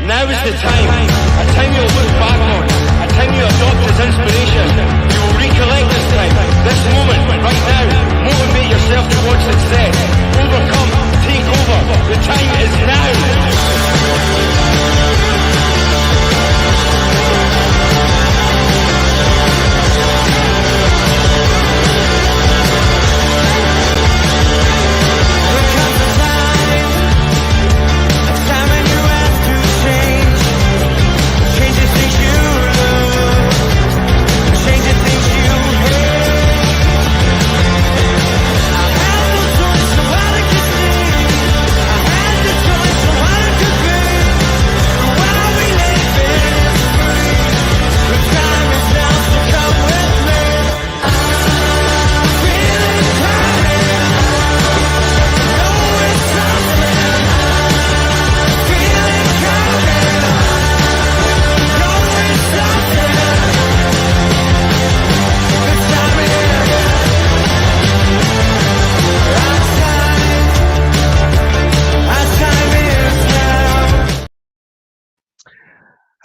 Now is the time. A time you'll look back on. A time you adopt as inspiration. You will recollect this time. This moment, right now. Motivate yourself towards success. Overcome. Take over. The time is now.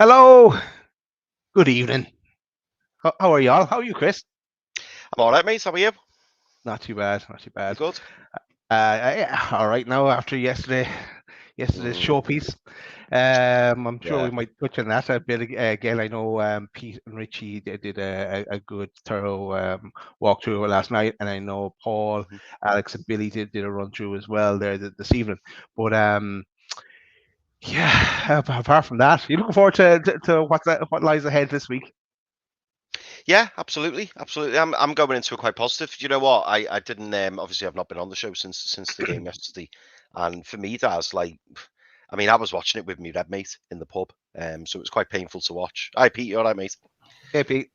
Hello. Good evening. How are y'all? How are you, Chris? I'm all right, mate. How are you? Not too bad. Not too bad. Good. Yeah, all right now after yesterday's showpiece. I'm sure we might touch on that a bit again. I know Pete and Richie did a good thorough walkthrough last night, and I know Paul, Alex, and Billy did a run through as well there this evening. But yeah, apart from that, you looking forward to what lies ahead this week? Yeah, absolutely. I'm going into it quite positive. You know what? I didn't obviously I've not been on the show since the game yesterday, and for me, that's like, I mean, I was watching it with my red mate in the pub, so it was quite painful to watch. Hi, Pete. You all right, mate? Hey, Pete.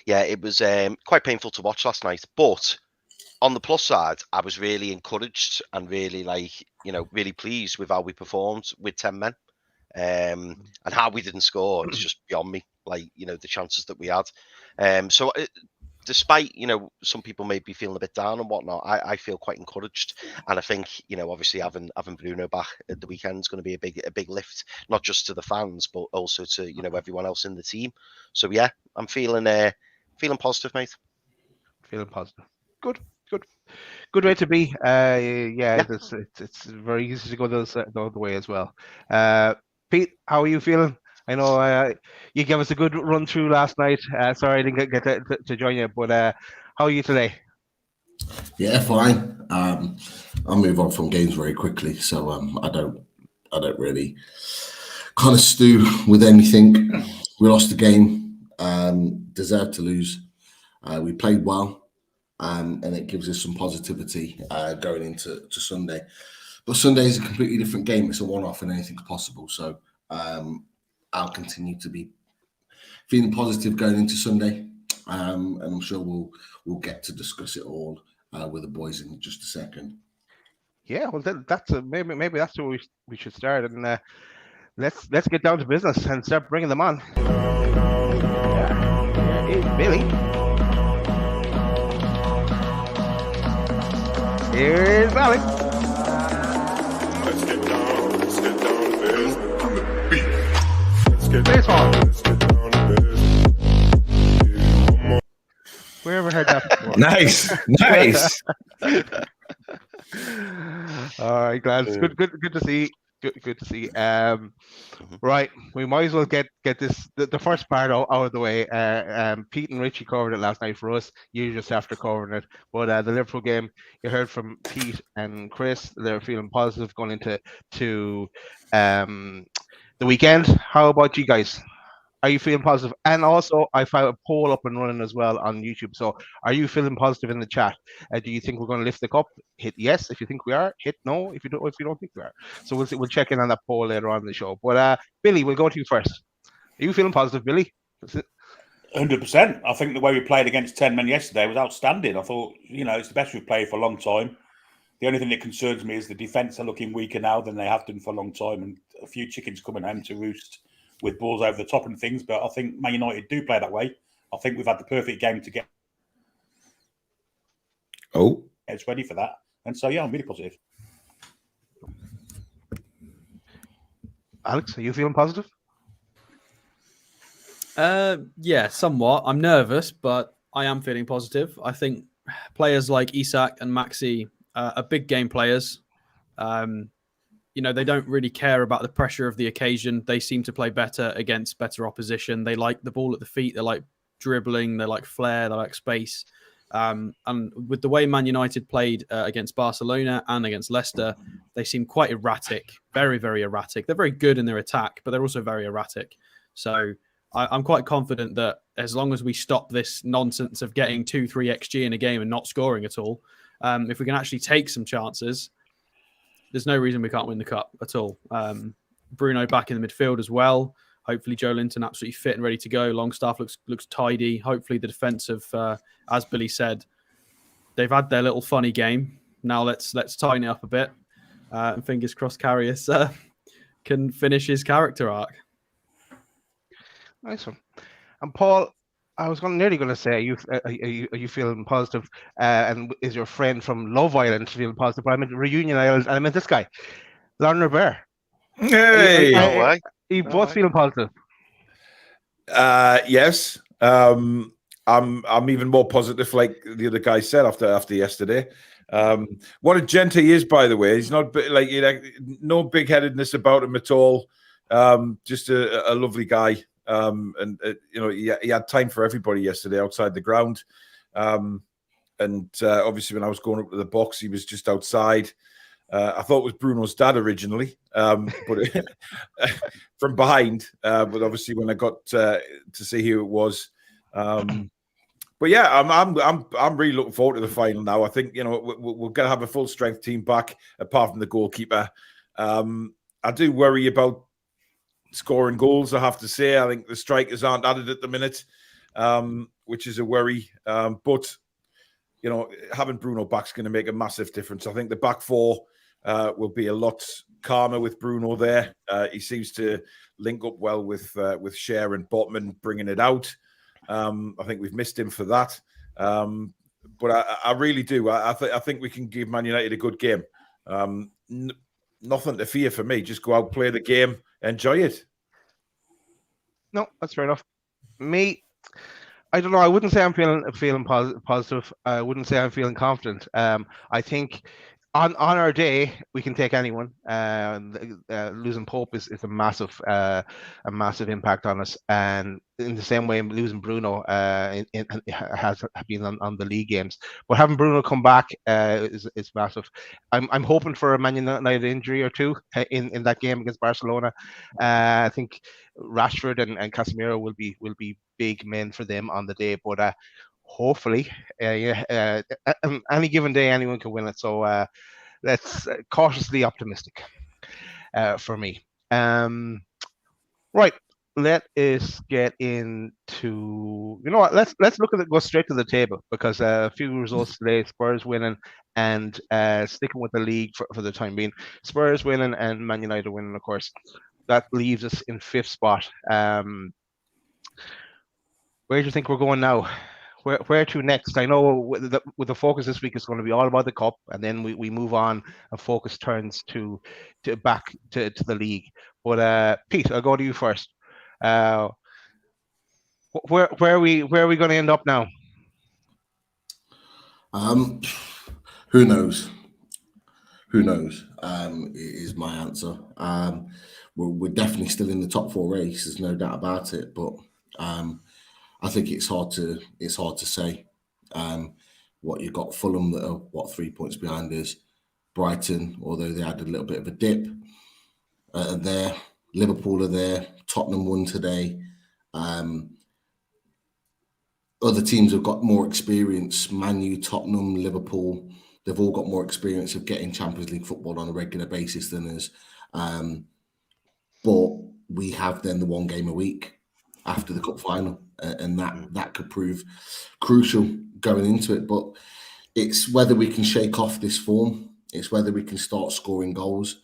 Yeah, it was quite painful to watch last night, but on the plus side, I was really encouraged and really really pleased with how we performed with 10 men. And how we didn't score is just beyond me. The chances that we had. So despite, some people may be feeling a bit down and whatnot, I feel quite encouraged. And I think, obviously having Bruno back at the weekend is going to be a big lift, not just to the fans, but also to, everyone else in the team. So yeah, I'm feeling positive, mate. Feeling positive. Good way to be. Yeah. It's very easy to go the other way as well. Pete, how are you feeling? I know you gave us a good run through last night. Sorry I didn't get to join you, but how are you today? Yeah, fine. I'll move on from games very quickly, so I don't really kind of stew with anything. We lost the game, deserved to lose. We played well. And it gives us some positivity going into Sunday. But Sunday is a completely different game. It's a one-off and anything's possible. So I'll continue to be feeling positive going into Sunday. And I'm sure we'll get to discuss it all with the boys in just a second. Yeah, well, that's maybe that's where we should start. And let's get down to business and start bringing them on. Here's Billy. Here's Alex. Let's get down to business. On the beat. Let's get down to business. We ever heard that before? Nice. All right, glad. It's good to see. Good to see. Right, we might as well get this the first part out of the way. Pete and Richie covered it last night for us. You just after covering it, but the Liverpool game, you heard from Pete and Chris. They're feeling positive going into the weekend. How about you guys? Are you feeling positive? And also, I found a poll up and running as well on YouTube. So, are you feeling positive in the chat? Do you think we're going to lift the cup? Hit yes if you think we are. Hit no if you don't think we are. So we'll check in on that poll later on in the show. But Billy, we'll go to you first. Are you feeling positive, Billy? 100%. I think the way we played against 10 men yesterday was outstanding. I thought, it's the best we've played for a long time. The only thing that concerns me is the defence are looking weaker now than they have done for a long time, and a few chickens coming home to roost with balls over the top and things. But I think Man United do play that way. I think we've had the perfect game to get it's ready for that. And so, yeah, I'm really positive. Alex, are you feeling positive? Yeah, somewhat. I'm nervous, but I am feeling positive. I think players like Isak and Maxi are big game players. They don't really care about the pressure of the occasion. They seem to play better against better opposition. They like the ball at the feet. They like dribbling. They like flair. They like space. And with the way Man United played against Barcelona and against Leicester, they seem quite erratic, very, very erratic. They're very good in their attack, but they're also very erratic. So I'm quite confident that as long as we stop this nonsense of getting 2-3 XG in a game and not scoring at all, if we can actually take some chances, there's no reason we can't win the cup at all. Bruno back in the midfield as well. Hopefully Joe Linton absolutely fit and ready to go. Longstaff looks tidy. Hopefully the defense of, as Billy said, they've had their little funny game. Now let's tighten it up a bit. And fingers crossed Karius can finish his character arc. Nice one. And Paul, I was nearly going to say, are you feeling positive? And is your friend from Love Island feeling positive? But I meant Reunion Island, and I meant this guy, Lauren Bear. Hey, No way. You both feeling positive? yes. I'm even more positive, like the other guy said after yesterday. What a gent he is, by the way. He's not like no big headedness about him at all. Just a lovely guy. He had time for everybody yesterday outside the ground. Obviously, when I was going up to the box, he was just outside. I thought it was Bruno's dad originally, but from behind. But obviously, when I got to see who it was, but yeah, I'm really looking forward to the final now. I think we're going to have a full strength team back, apart from the goalkeeper. I do worry about scoring goals. I have to say, I think the strikers aren't added at the minute, which is a worry. But having Bruno back is going to make a massive difference. I think the back four will be a lot calmer with Bruno there. He seems to link up well with Cher and Botman, bringing it out. I think we've missed him for that. But I really do. I think we can give Man United a good game. Nothing to fear for me. Just go out, play the game, enjoy it. No, that's fair enough. Me, I don't know. I wouldn't say I'm feeling positive. I wouldn't say I'm feeling confident. I think on our day we can take anyone. Losing Pope is a massive impact on us, and in the same way losing Bruno has been on the league games. But having Bruno come back is massive. I'm hoping for a Man United injury or two in that game against Barcelona. I think Rashford and Casemiro will be big men for them on the day, but hopefully, any given day anyone can win it. So that's cautiously optimistic for me. Right, let us get into. You know what? Let's go straight to the table, because a few results today: Spurs winning and sticking with the league for the time being. Spurs winning and Man United winning, of course. That leaves us in 5th spot. Where do you think we're going now? Where to next? I know with the focus this week is going to be all about the cup, and then we move on and focus turns to back to the league. But Pete, I'll go to you first. Where are we going to end up now? Who knows? Who knows? Is my answer. We're definitely still in the top 4 race. There's no doubt about it. But I think it's hard to say. What you got Fulham that are 3 points behind us. Brighton, although they had a little bit of a dip, there. Liverpool are there. Tottenham won today. Other teams have got more experience. Man U, Tottenham, Liverpool. They've all got more experience of getting Champions League football on a regular basis than us. But we have then the 1 game a week after the cup final, and that could prove crucial going into it. But it's whether we can shake off this form. It's whether we can start scoring goals.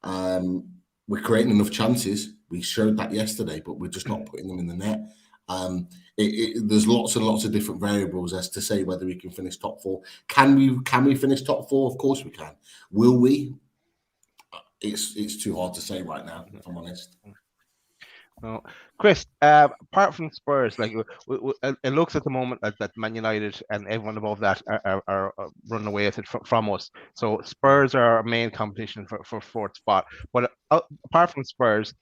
We're creating enough chances. We showed that yesterday, but we're just not putting them in the net. There's lots and lots of different variables as to say whether we can finish top 4. Can we finish top 4? Of course we can. Will we? it's too hard to say right now, if I'm honest. Well, Chris, apart from Spurs, like it looks at the moment that Man United and everyone above that are running away with it from us. So Spurs are our main competition for fourth spot. But apart from Spurs,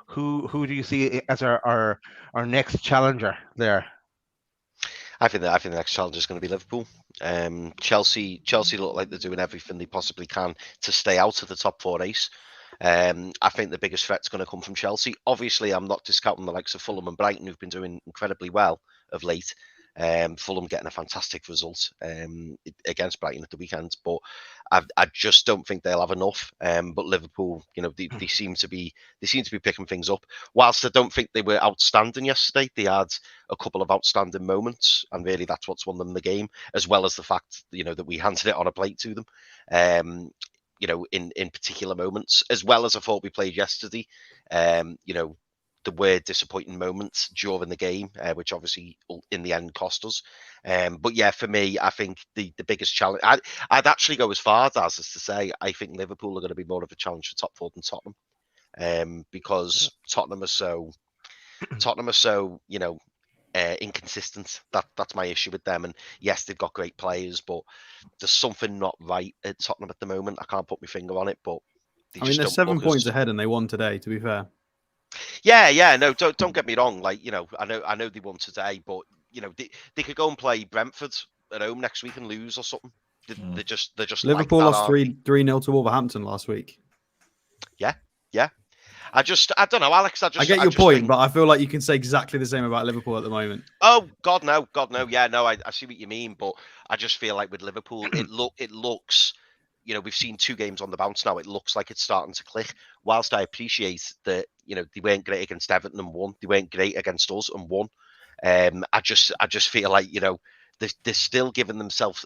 who do you see as our next challenger there? I think the next challenge is going to be Liverpool. Chelsea look like they're doing everything they possibly can to stay out of the top 4 race. I think the biggest threat's going to come from Chelsea. Obviously, I'm not discounting the likes of Fulham and Brighton, who've been doing incredibly well of late. Fulham getting a fantastic result against Brighton at the weekend, but I just don't think they'll have enough. But Liverpool, they seem to be picking things up. Whilst I don't think they were outstanding yesterday, they had a couple of outstanding moments, and really that's what's won them the game, as well as the fact that we handed it on a plate to them. In particular moments, as well as I thought we played yesterday. There were disappointing moments during the game, which obviously in the end cost us. But yeah, for me, I think the biggest challenge, I'd actually go as far as to say, I think Liverpool are going to be more of a challenge for top 4 than Tottenham, because Tottenham are so, inconsistent. That's my issue with them. And yes, they've got great players, but there's something not right at Tottenham at the moment. I can't put my finger on it, but they're 7 points ahead and they won today, to be fair. Yeah, no, don't get me wrong. Like, I know they won today, but they could go and play Brentford at home next week and lose or something. They're just Liverpool like that, lost 3-0 to Wolverhampton last week. Yeah. I don't know, Alex. I get your point, but I feel like you can say exactly the same about Liverpool at the moment. Oh God, no. Yeah, no, I see what you mean, but I just feel like with Liverpool, it looks. We've seen 2 games on the bounce now. It looks like it's starting to click. Whilst I appreciate that, they weren't great against Everton and won. They weren't great against us and won. I just feel like they're still giving themselves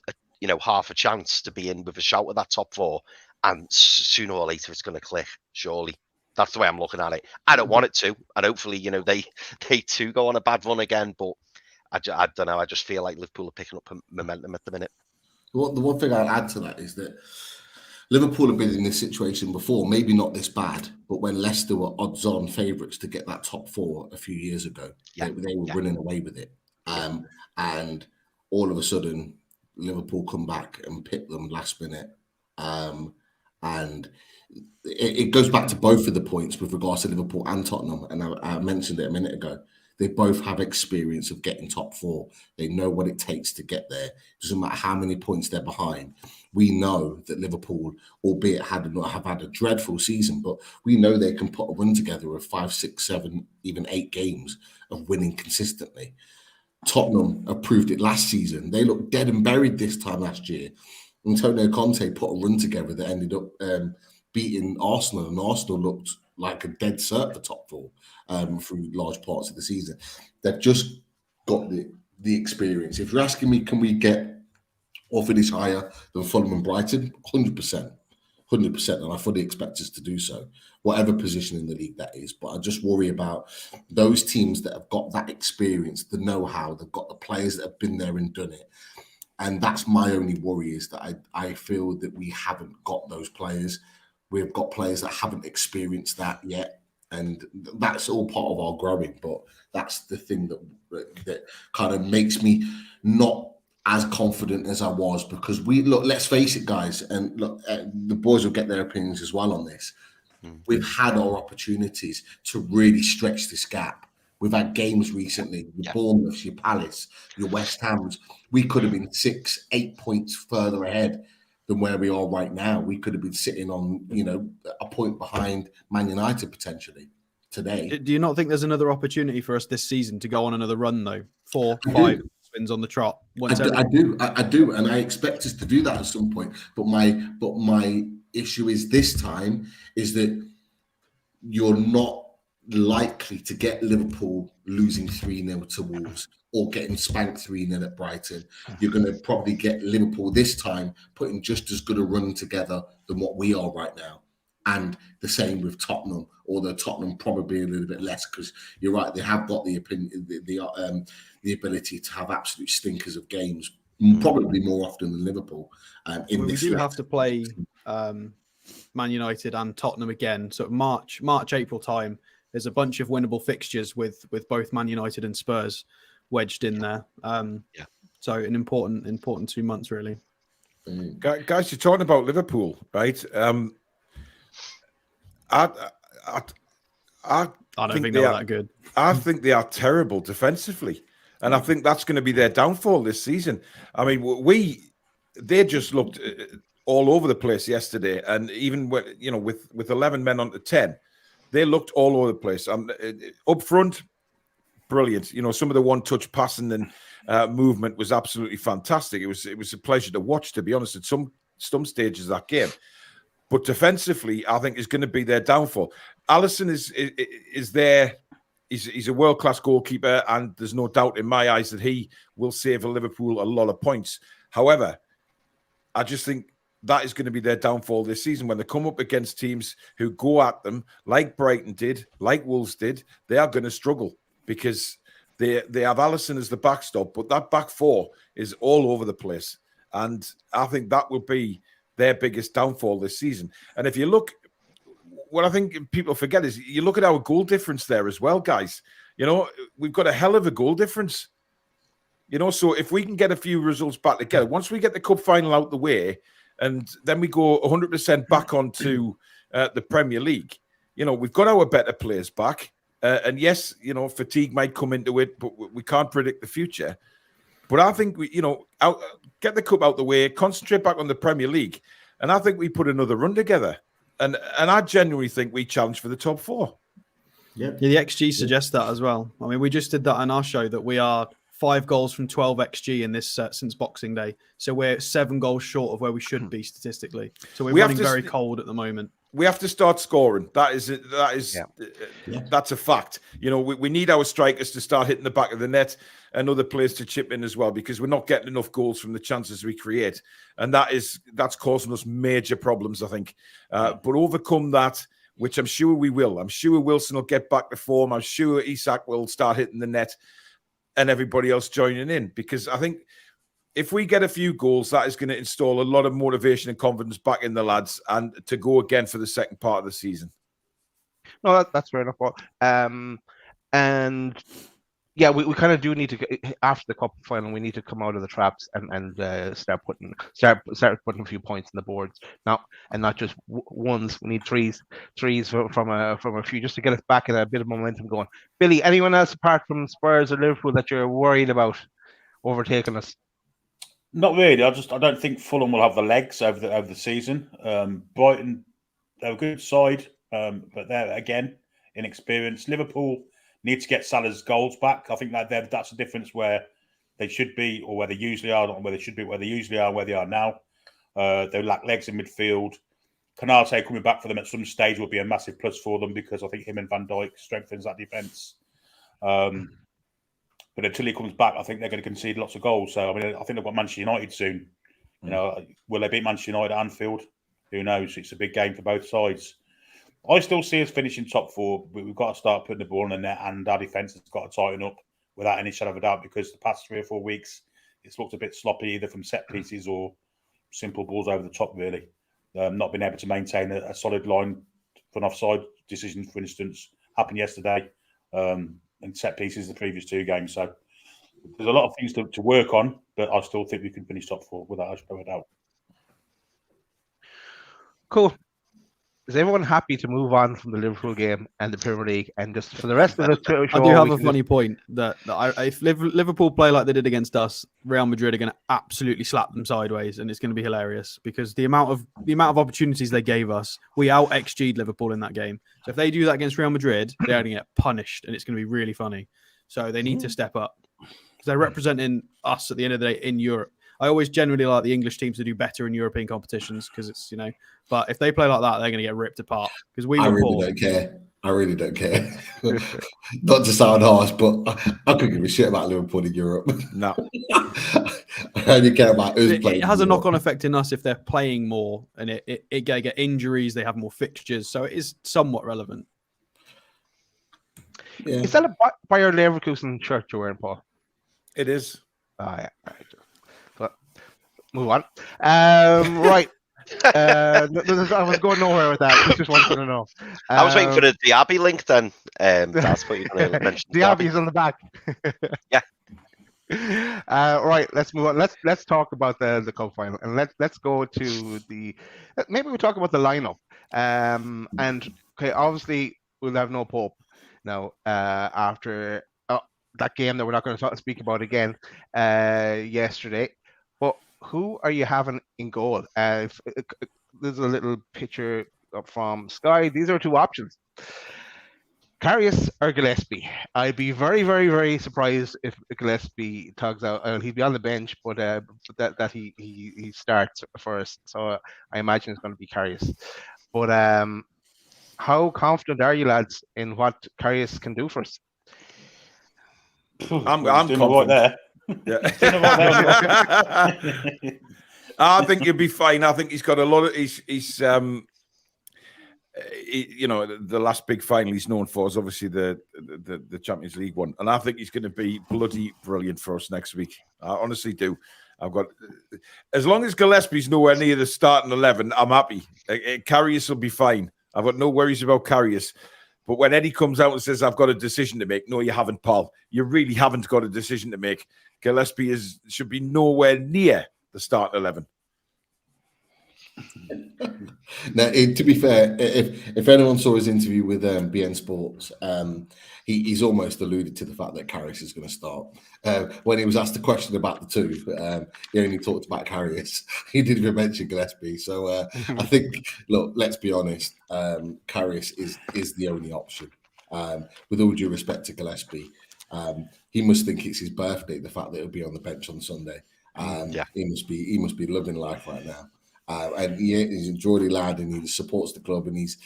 half a chance to be in with a shout at that top 4, and sooner or later it's going to click. Surely, that's the way I'm looking at it. I don't want it to, and hopefully they too go on a bad run again. But I don't know. I just feel like Liverpool are picking up momentum at the minute. The one thing I'll add to that is that Liverpool have been in this situation before, maybe not this bad, but when Leicester were odds-on favourites to get that top 4 a few years ago, they were running away with it. And all of a sudden, Liverpool come back and pick them last minute. And it goes back to both of the points with regards to Liverpool and Tottenham. And I mentioned it a minute ago. They both have experience of getting top 4. They know what it takes to get there. It doesn't matter how many points they're behind. We know that Liverpool, albeit have had a dreadful season, but we know they can put a run together of 5, 6, 7, even 8 games of winning consistently. Tottenham have proved it last season. They looked dead and buried this time last year. Antonio Conte put a run together that ended up beating Arsenal, and Arsenal looked like a dead cert for top 4 through large parts of the season. They've just got the experience. If you're asking me, can we get or finish higher than Fulham and Brighton? 100%. 100%, and I fully expect us to do so, whatever position in the league that is. But I just worry about those teams that have got that experience, the know-how, they've got the players that have been there and done it. And that's my only worry, is that I feel that we haven't got those players. We've got players that haven't experienced that yet. And that's all part of our growing. But that's the thing that kind of makes me not as confident as I was, because let's face it, guys, and look, the boys will get their opinions as well on this. We've had our opportunities to really stretch this gap. We've had games recently, your Bournemouth, your Palace, your West Hams. We could have been 6, 8 points further ahead than where we are right now. We could have been sitting on, a point behind Man United potentially today. Do you not think there's another opportunity for us this season to go on another run, though? 4, 5 wins on the trot. I do, and I expect us to do that at some point. But my issue is this time is that you're not likely to get Liverpool losing 3-0 to Wolves or getting spanked 3-0 at Brighton. You're going to probably get Liverpool this time putting just as good a run together than what we are right now. And the same with Tottenham, although Tottenham probably a little bit less, because you're right, they have got the ability to have absolute stinkers of games, probably more often than Liverpool. We do have to play Man United and Tottenham again. Sort of March, April time. There's a bunch of winnable fixtures with both Man United and Spurs wedged in there. So an important 2 months really. Guys, you're talking about Liverpool, right? I don't think they're that good. I think they are terrible defensively, and I think that's going to be their downfall this season. I mean, they just looked all over the place yesterday, and even with 11 men onto 10, they looked all over the place. Up front, brilliant. Some of the one-touch passing and movement was absolutely fantastic. It was a pleasure to watch, to be honest, at some stages of that game. But defensively, I think is going to be their downfall. Alisson is there. He's a world-class goalkeeper, and there's no doubt in my eyes that he will save Liverpool a lot of points. However, I just think that is going to be their downfall this season. When they come up against teams who go at them, like Brighton did, like Wolves did, they are going to struggle because they have Alisson as the backstop, but that back four is all over the place. And I think that will be their biggest downfall this season. And if you look, what I think people forget is you look at our goal difference there as well, guys. We've got a hell of a goal difference. So if we can get a few results back together, once we get the cup final out the way, and then we go 100% back onto the Premier League, we've got our better players back. And yes, fatigue might come into it, but we can't predict the future. But I think get the cup out the way, concentrate back on the Premier League, and I think we put another run together. And I genuinely think we challenge for the top four. Yeah, the XG suggests that as well. I mean, we just did that on our show that we are 5 goals from 12 XG in this since Boxing Day. So we're 7 goals short of where we should be statistically. So we're running very cold at the moment. We have to start scoring. That's a fact. We need our strikers to start hitting the back of the net and other players to chip in as well, because we're not getting enough goals from the chances we create, and that's causing us major problems, I think. But overcome that, which I'm sure we will. I'm sure Wilson will get back to form. I'm sure Isak will start hitting the net, and everybody else joining in, because I think if we get a few goals, that is going to install a lot of motivation and confidence back in the lads, and to go again for the second part of the season. No, that's fair enough. And yeah, we kind of do need to, after the cup final, we need to come out of the traps and start putting a few points on the boards now, and not just ones. We need threes from a few, just to get us back in a bit of momentum going. Billy, anyone else apart from Spurs or Liverpool that you're worried about overtaking us? Not really. I don't think Fulham will have the legs over the season. Brighton, they're a good side, but they're again inexperienced. Liverpool need to get Salah's goals back. I think that's the difference where they should be, or where they usually are, not where they should be, where they usually are, where they are now. They lack legs in midfield. Konate coming back for them at some stage will be a massive plus for them, because I think him and Van Dijk strengthens that defence. But until he comes back, I think they're going to concede lots of goals. So, I think they've got Manchester United soon. Will they beat Manchester United at Anfield? Who knows? It's a big game for both sides. I still see us finishing top 4, but we've got to start putting the ball in the net, and our defence has got to tighten up without any shadow of a doubt, because the past 3 or 4 weeks, it's looked a bit sloppy, either from set pieces or simple balls over the top, really. Not being able to maintain a solid line for an offside decision, for instance, happened yesterday. And set pieces the previous 2 games. So there's a lot of things to work on, but I still think we can finish top 4 without a shadow of a doubt. Cool. Is everyone happy to move on from the Liverpool game and the Premier League, and just for the rest of the show? I do have a funny point that if Liverpool play like they did against us, Real Madrid are going to absolutely slap them sideways, and it's going to be hilarious, because the amount of opportunities they gave us, we out XG'd Liverpool in that game. So if they do that against Real Madrid, they're going to get punished, and it's going to be really funny. So they need to step up, because they're representing us at the end of the day in Europe. I always generally like the English teams to do better in European competitions, because it's, but if they play like that, they're going to get ripped apart, because I really don't care. Not to sound harsh, but I couldn't give a shit about Liverpool in Europe. No. I only care about us playing. It has a knock-on effect in us if they're playing more, and it get injuries, they have more fixtures, so it is somewhat relevant. Yeah. Is that a Bayer Leverkusen shirt you're wearing, Paul? It is. Oh, yeah. Right. But move on. Right. I was going nowhere with that. Just wanted to know. I was waiting for the Diaby link then. That's what you're going to mention. Diaby's on the back. Yeah. Right, let's move on. Let's talk about the cup final, and let's go to the. Maybe we talk about the lineup. And okay, obviously we'll have no Pope now after that game that we're not going to speak about again yesterday. But who are you having in goal? There's a little picture up from Sky. These are two options. Karius or Gillespie. I'd be very, very, very surprised if Gillespie tugs out. He'd be on the bench, but that he starts first. So I imagine it's going to be Karius. But how confident are you, lads, in what Karius can do for us? I'm confident. There. Yeah. I think he'll be fine. I think he's got a lot of you know, the last big final he's known for is obviously the Champions League one, and I think he's going to be bloody brilliant for us next week. I honestly do. As long as Gillespie's nowhere near the starting 11, I'm happy. Karius will be fine. I've got no worries about Karius. But when Eddie comes out and says, I've got a decision to make, no, you haven't, pal. You really haven't got a decision to make. Gillespie should be nowhere near the starting 11. Now, to be fair, if anyone saw his interview with BN Sports, he's almost alluded to the fact that Karius is going to start. When he was asked a question about the two, he only talked about Karius. He didn't even mention Gillespie. So I think, look, let's be honest, Karius is the only option. With all due respect to Gillespie, he must think it's his birthday, the fact that he'll be on the bench on Sunday. He must be loving life right now. And he's a Geordie lad, and he supports the club, and he's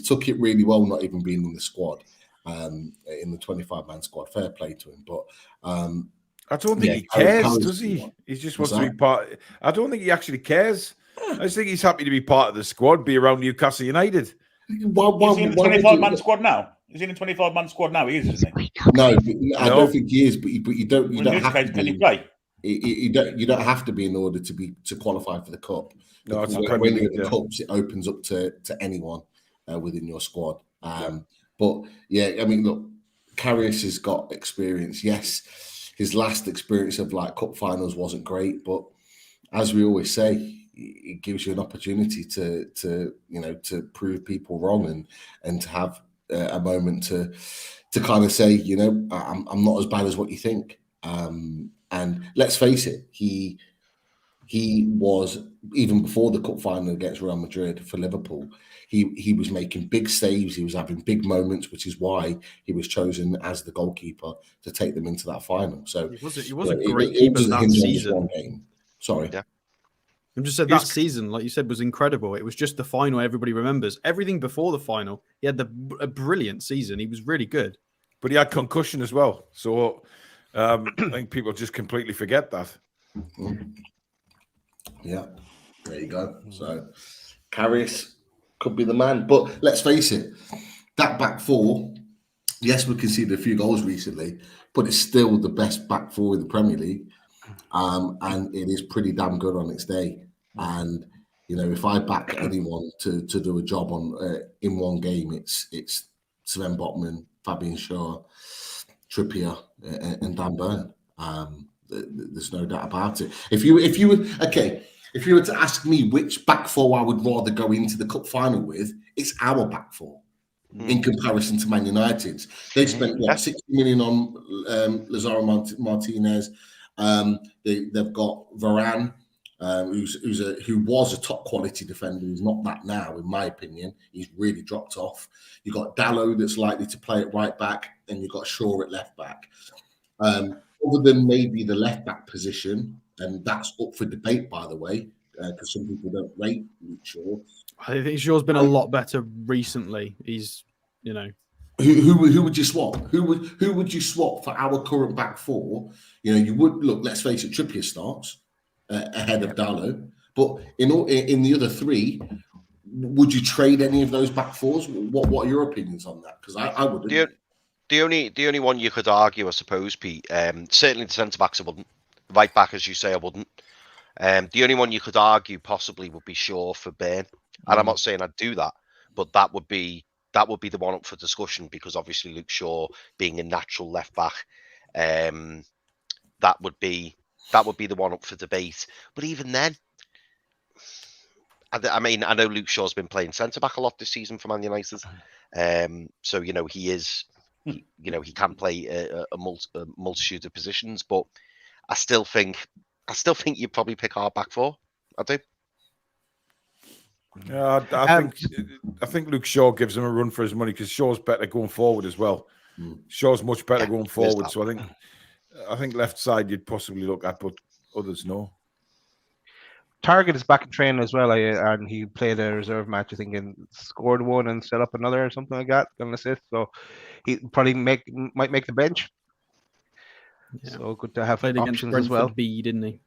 took it really well, not even being in the squad, in the 25-man squad. Fair play to him, but I don't think he cares, does he? He just wants to be part. I don't think he actually cares. I just think he's happy to be part of the squad, be around Newcastle United. Is he in the 25-man squad now? Is he in the 25-man squad now? He is, isn't he? No, I don't think he is. But you don't have to. Can he play? You don't have to be in order to qualify for the cup. No, it's when you're in the cups, it opens up to anyone within your squad. But yeah, I mean, look, Karius has got experience. Yes, his last experience of like cup finals wasn't great, but as we always say, it gives you an opportunity to prove people wrong and to have a moment to kind of say, I'm not as bad as what you think. And let's face it, he was, even before the cup final against Real Madrid for Liverpool, he was making big saves. He was having big moments, which is why he was chosen as the goalkeeper to take them into that final. So he was a great keeper that season. One game. Sorry. Yeah. I just said that season, like you said, was incredible. It was just the final everybody remembers. Everything before the final, he had a brilliant season. He was really good. But he had concussion as well. So I think people just completely forget that. Yeah, there you go. So Karius could be the man. But let's face it, that back four, yes, we conceded a few goals recently, but it's still the best back four in the Premier League. And it is pretty damn good on its day. And if I back anyone to do a job on in one game, it's Sven Botman, Fabian Schär, Trippier, and Dan Burn. There's no doubt about it. If you were to ask me which back four I would rather go into the cup final with, it's our back four. In comparison to Man United's, they spent 60 million on Lazaro Martinez. They've got Varane, who was a top quality defender. He's not that now, in my opinion. He's really dropped off. You've got Dalot that's likely to play at right back, and you've got Shaw at left back. Other than maybe the left back position, and that's up for debate, by the way, because some people don't rate Shaw. I think Shaw's been a lot better recently. He's, Who would you swap? Who would you swap for our current back four? You would look. Let's face it, Trippier starts ahead of Dalot, but in the other three, would you trade any of those back fours? What are your opinions on that? Because I wouldn't. The only one you could argue, I suppose, Pete, certainly the centre backs I wouldn't. Right back, as you say, I wouldn't. The only one you could argue possibly would be Shaw for Burn, and I'm not saying I'd do that, but that would be the one up for discussion, because obviously Luke Shaw being a natural left back, that would be the one up for debate. But even then, I mean, I know Luke Shaw's been playing centre back a lot this season for Man United, so he can play a multitude of positions. But I still think you'd probably pick our back four. I do. Yeah, I think Luke Shaw gives him a run for his money, because Shaw's better going forward as well. Shaw's much better going forward. So I think left side you'd possibly look at, but others no. Target is back in training as well, and he played a reserve match, I think, and scored one and set up another or something like that, got an assist. So he probably might make the bench. Yeah. So good to have Played options against as well. B, didn't he?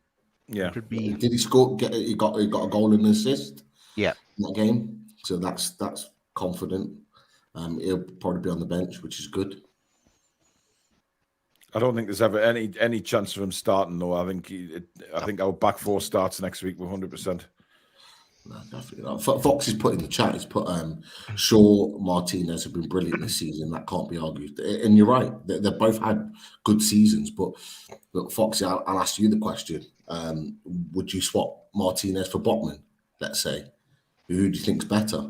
Yeah. Did he score? He got a goal and an assist. Yeah. In that game. So that's confident. He'll probably be on the bench, which is good. I don't think there's ever any chance of him starting, though. I think our back four starts next week with 100%. No, definitely not. Fox has put in the chat. He's put Shaw, Martinez have been brilliant this season. That can't be argued. And you're right. They've both had good seasons. But look, Foxy, I'll ask you the question. Would you swap Martinez for Botman? Let's say. Who do you think's better?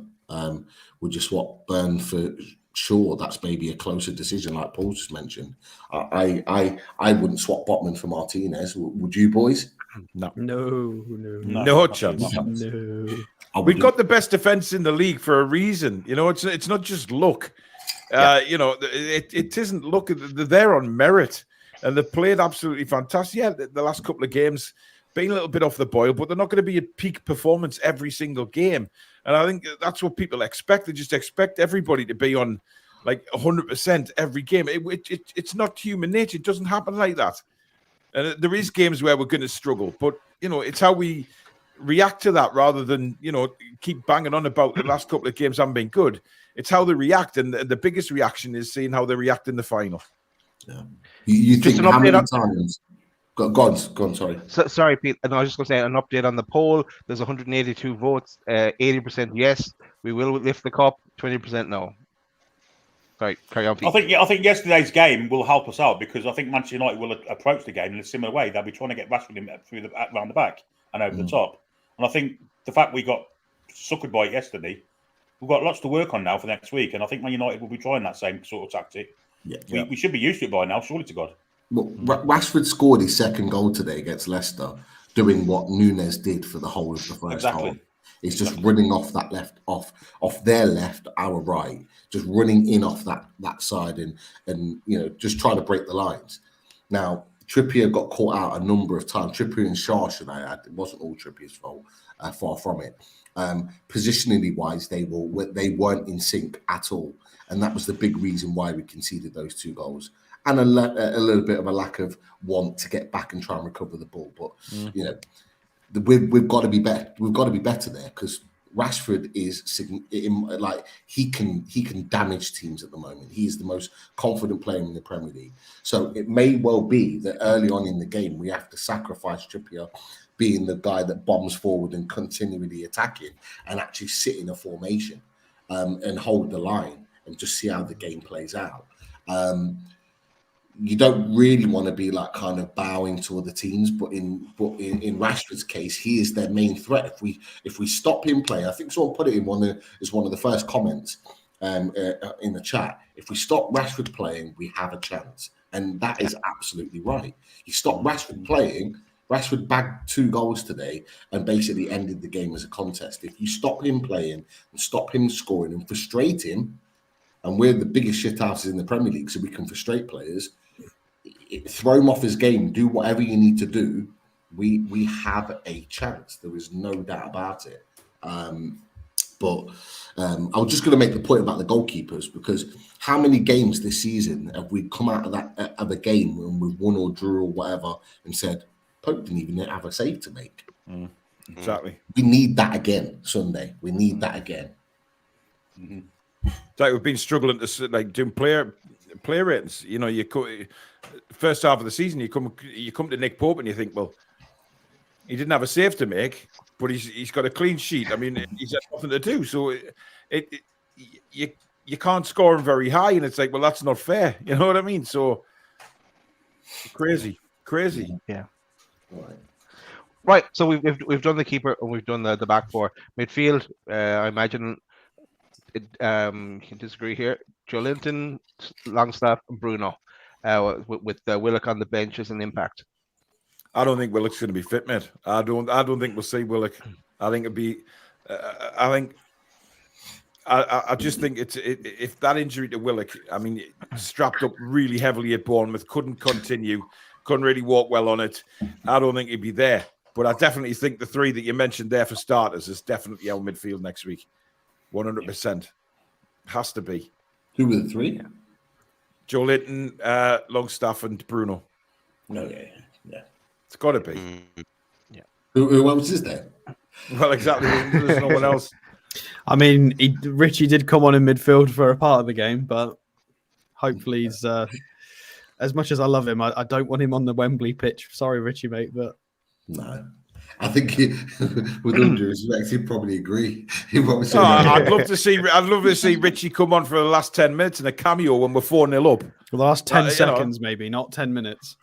Would you swap Burn for Shaw? That's maybe a closer decision, like Paul just mentioned. I wouldn't swap Botman for Martinez. Would you, boys? No chance. No. We've got the best defense in the league for a reason. You know, it's not just luck. You know, it isn't luck. They're there on merit, and they've played absolutely fantastic. Yeah, the last couple of games been a little bit off the boil, but they're not going to be a peak performance every single game. And I think that's what people expect. They just expect everybody to be on like 100% every game. It's not human nature. It doesn't happen like that. And there is games where we're going to struggle, but you know, it's how we react to that rather than, you know, keep banging on about the last couple of games haven't been good. It's how they react, and the biggest reaction is seeing how they react in the final. Yeah. You think how many times? Go on, sorry. Sorry, Pete. And I was just going to say an update on the poll. There's 182 votes, 80% yes. We will lift the cup, 20% no. Sorry, carry on, Pete. I think yesterday's game will help us out, because I think Manchester United will approach the game in a similar way. They'll be trying to get Rashford in through around the back and over the top. And I think the fact we got suckered by it yesterday, we've got lots to work on now for next week. And I think Man United will be trying that same sort of tactic. Yeah. We should be used to it by now, surely to God. Well, Rashford scored his second goal today against Leicester, doing what Nunes did for the whole of the first half. It's just running off that left, off their left, our right, just running in off that side and you know, just trying to break the lines. Now, Trippier got caught out a number of times. Trippier and Shaw, should I add? It wasn't all Trippier's fault, far from it. Positionally wise, they weren't in sync at all, and that was the big reason why we conceded those two goals. And a little bit of a lack of want to get back and try and recover the ball. But you know, we've got to be better. We've got to be better there, because Rashford is like he can damage teams at the moment. He is the most confident player in the Premier League. So it may well be that early on in the game we have to sacrifice Trippier being the guy that bombs forward and continually attacking, and actually sit in a formation and hold the line and just see how the game plays out. You don't really want to be like kind of bowing to other teams, but in Rashford's case, he is their main threat. If we stop him playing, I think someone put it in one of the first comments in the chat. If we stop Rashford playing, we have a chance, and that is absolutely right. You stop Rashford playing. Rashford bagged 2 goals today and basically ended the game as a contest. If you stop him playing and stop him scoring and frustrate him, and we're the biggest shithouses in the Premier League, so we can frustrate players. Throw him off his game, do whatever you need to do. We have a chance. There is no doubt about it. But I was just going to make the point about the goalkeepers, because how many games this season have we come out of a game when we've won or drew or whatever and said, Pope didn't even have a save to make? Exactly. We need that again Sunday. We need that again. It's like we've been struggling to like doing player ratings. You know, first half of the season, you come to Nick Pope and you think, well, He didn't have a save to make, but he's got a clean sheet. I mean, he's had nothing to do. So you can't score him very high, and it's like, well, that's not fair. You know what I mean? So crazy. Yeah. Right. So we've done the keeper and we've done the back four. Midfield, I imagine you can disagree here. Joelinton, Longstaff, and Bruno, with Willock on the bench as an impact. I don't think Willock's going to be fit, mate. I don't think we'll see Willock. I think it'd be. I just think if that injury to Willock, I mean, strapped up really heavily at Bournemouth, couldn't continue, couldn't really walk well on it. I don't think he'd be there. But I definitely think the three that you mentioned there for starters is definitely our midfield next week. 100%. Has to be. Who were the three? Joelinton, Longstaff, and Bruno. No, yeah. It's got to be. Yeah. Who else is there? Well, exactly. There's no one else. I mean, Richie did come on in midfield for a part of the game, but hopefully he's as much as I love him, I don't want him on the Wembley pitch. Sorry, Richie, mate, but no. I think with all due respect, he'd probably agree. He'd probably say, I'd love to see Richie come on for the last 10 minutes in a cameo when we're 4-0 up. For the last 10 seconds, maybe, not 10 minutes.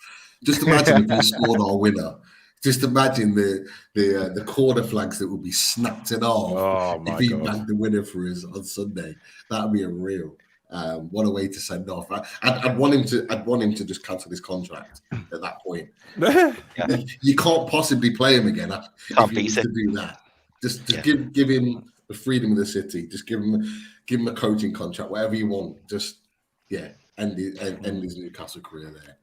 Just imagine if we scored our winner. Just imagine the corner flags that would be snapped in off if he bagged the winner for us on Sunday. That would be a real. What a way to send off. I'd want him to just cancel his contract at that point. You can't possibly play him again if you to do that. Just give him the freedom of the city. Just give him a coaching contract, whatever you want. Just end his Newcastle career there.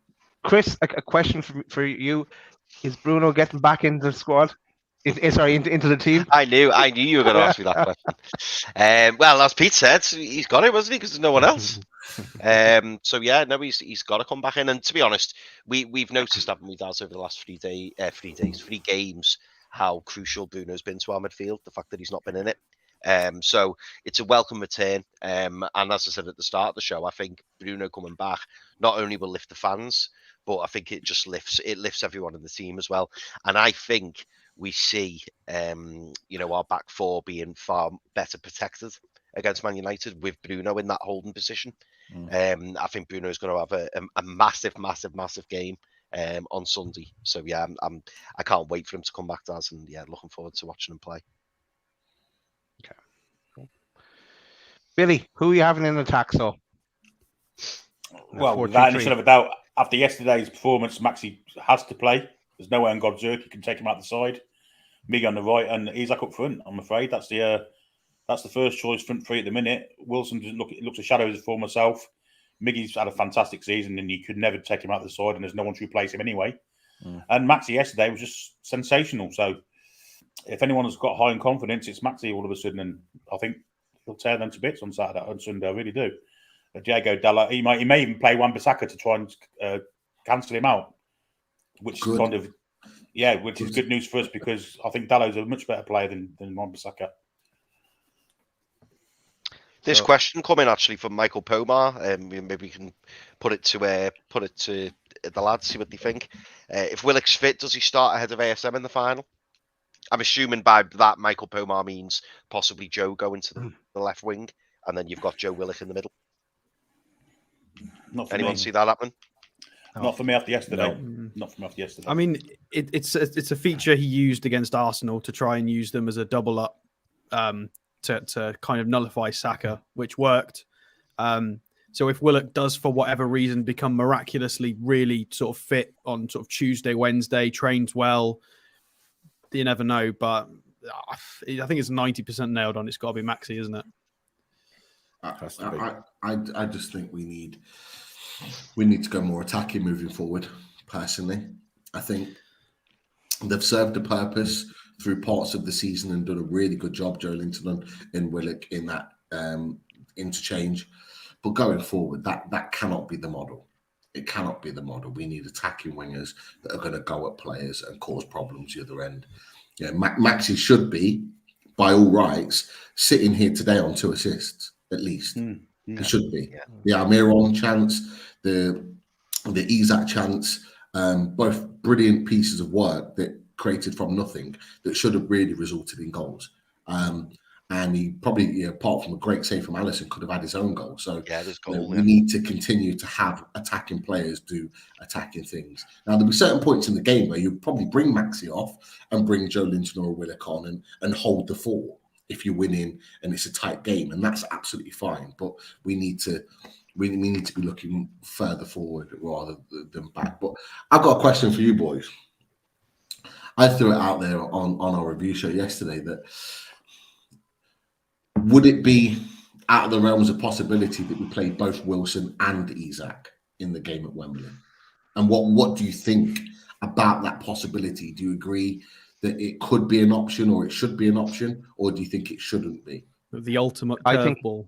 Chris, a question for you: is Bruno getting back into the squad? Into the team. I knew you were going to ask me that question. Well, as Pete said, he's got it, wasn't he? Because there's no one else. So yeah, no, he's got to come back in. And to be honest, we've noticed, haven't we, Daz, over the last 3 games, how crucial Bruno's been to our midfield. The fact that he's not been in it. So it's a welcome return. And as I said at the start of the show, I think Bruno coming back not only will lift the fans, but I think it just lifts everyone in the team as well. And I think we see, our back four being far better protected against Man United with Bruno in that holding position. I think Bruno is going to have a massive game on Sunday. So yeah, I can't wait for him to come back, Daz, and looking forward to watching him play. Okay. Cool. Billy, who are you having in attack? So, well, without any sort of a doubt, after yesterday's performance, Maxi has to play. There's no way on God's earth you can take him out the side. Mig on the right, and Isak up front. I'm afraid that's the first choice front three at the minute. Wilson looks a shadow of his former self. Miggy's had a fantastic season, and you could never take him out the side, and there's no one to replace him anyway. And Maxi yesterday was just sensational. So if anyone has got high in confidence, it's Maxi all of a sudden, and I think he'll tear them to bits on Sunday. I really do. Diego Dalla, he may even play Wan-Bissaka to try and cancel him out, which is kind of which is good news for us because I think Dallo's a much better player than Wan-Bissaka. This question coming actually from Michael Pomar, maybe we can put it to the lads, see what they think. If Willock's fit, does he start ahead of ASM in the final? I'm assuming by that Michael Pomar means possibly Joe going to the left wing, and then you've got Joe Willock in the middle. Anyone see that happen? Not for me after yesterday. No. Not for me after yesterday. I mean, it's a feature he used against Arsenal to try and use them as a double up to kind of nullify Saka, which worked. So if Willock does, for whatever reason, become miraculously really sort of fit on sort of Tuesday, Wednesday, trains well, you never know. But I think it's 90% nailed on. It's got to be Maxi, isn't it? I just think we need to go more attacking moving forward. Personally, I think they've served a purpose through parts of the season and done a really good job, Joelinton and Willock, in that interchange. But going forward, that cannot be the model. It cannot be the model. We need attacking wingers that are going to go at players and cause problems the other end. Yeah, Maxi should be, by all rights, sitting here today on 2 assists at least. It should be. The Almiron chance, the Isak chance, both brilliant pieces of work that created from nothing that should have really resulted in goals. And he probably, apart from a great save from Alisson, could have had his own goal. So there's goal. we need to continue to have attacking players do attacking things. Now, there'll be certain points in the game where you probably bring Maxi off and bring Joe Linton or Willock on and hold the fort if you're winning and it's a tight game, and that's absolutely fine. But we need to be looking further forward rather than back. But I've got a question for you boys. I threw it out there on our review show yesterday that would it be out of the realms of possibility that we play both Wilson and Isak in the game at Wembley? And what do you think about that possibility? Do you agree that it could be an option or it should be an option, or do you think it shouldn't be? The ultimate I think- curveball.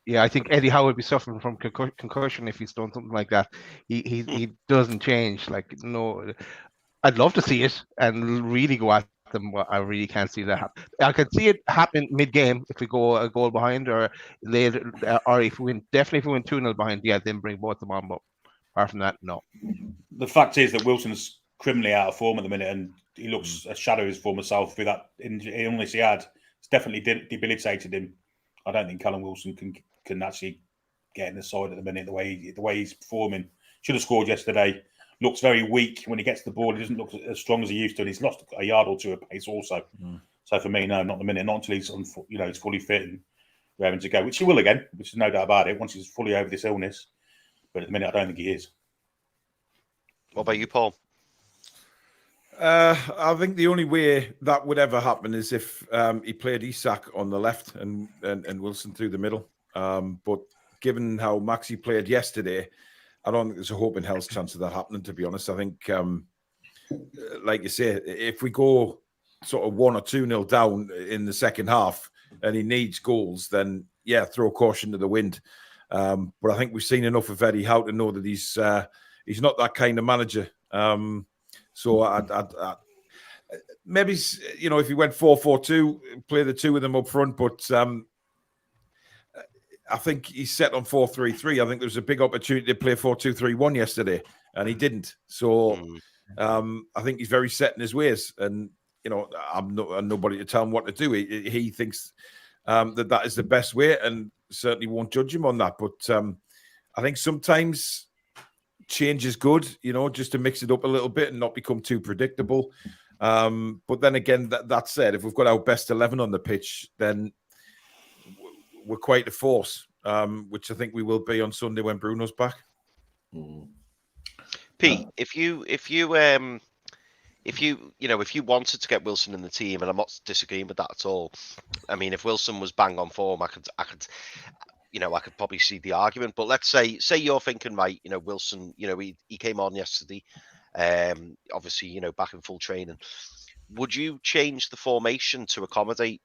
Yeah, I think Eddie Howe would be suffering from concussion if he's done something like that. He doesn't change. Like, no, I'd love to see it and really go at them, but I really can't see that happen. I could see it happen mid-game if we go a goal behind, or later, or if we win 2-0 behind, then bring both of them on. But apart from that, no. The fact is that Wilson's criminally out of form at the minute, and he looks a shadow of his former self through that illness he had. It's definitely debilitated him. I don't think Callum Wilson can actually get in the side at the minute. The way he's performing, should have scored yesterday. Looks very weak when he gets the ball. He doesn't look as strong as he used to, and he's lost a yard or two of pace also. So for me, no, not the minute. Not until he's fully fit and raring to go, which he will again, which is no doubt about it. Once he's fully over this illness, but at the minute, I don't think he is. What about you, Paul? I think the only way that would ever happen is if he played Isak on the left and Wilson through the middle. But given how Maxi played yesterday, I don't think there's a hope in hell's chance of that happening, to be honest. I think, like you say, if we go sort of 1 or 2-0 down in the second half and he needs goals, then, throw caution to the wind. But I think we've seen enough of Eddie Howe to know that he's not that kind of manager. So I maybe, if he went 4-4-2, play the two of them up front, but I think he's set on 4-3-3. I think there was a big opportunity to play 4-2-3-1 yesterday, and he didn't. So I think he's very set in his ways, and I'm nobody to tell him what to do. He thinks that is the best way, and certainly won't judge him on that. But I think sometimes change is good, just to mix it up a little bit and not become too predictable. But then again, that said, if we've got our best 11 on the pitch, then we're quite a force, which I think we will be on Sunday when Bruno's back. Pete, if you wanted to get Wilson in the team, and I'm not disagreeing with that at all. I mean, if Wilson was bang on form, I could probably see the argument. But let's say you're thinking, right, Wilson, he came on yesterday, obviously, back in full training. Would you change the formation to accommodate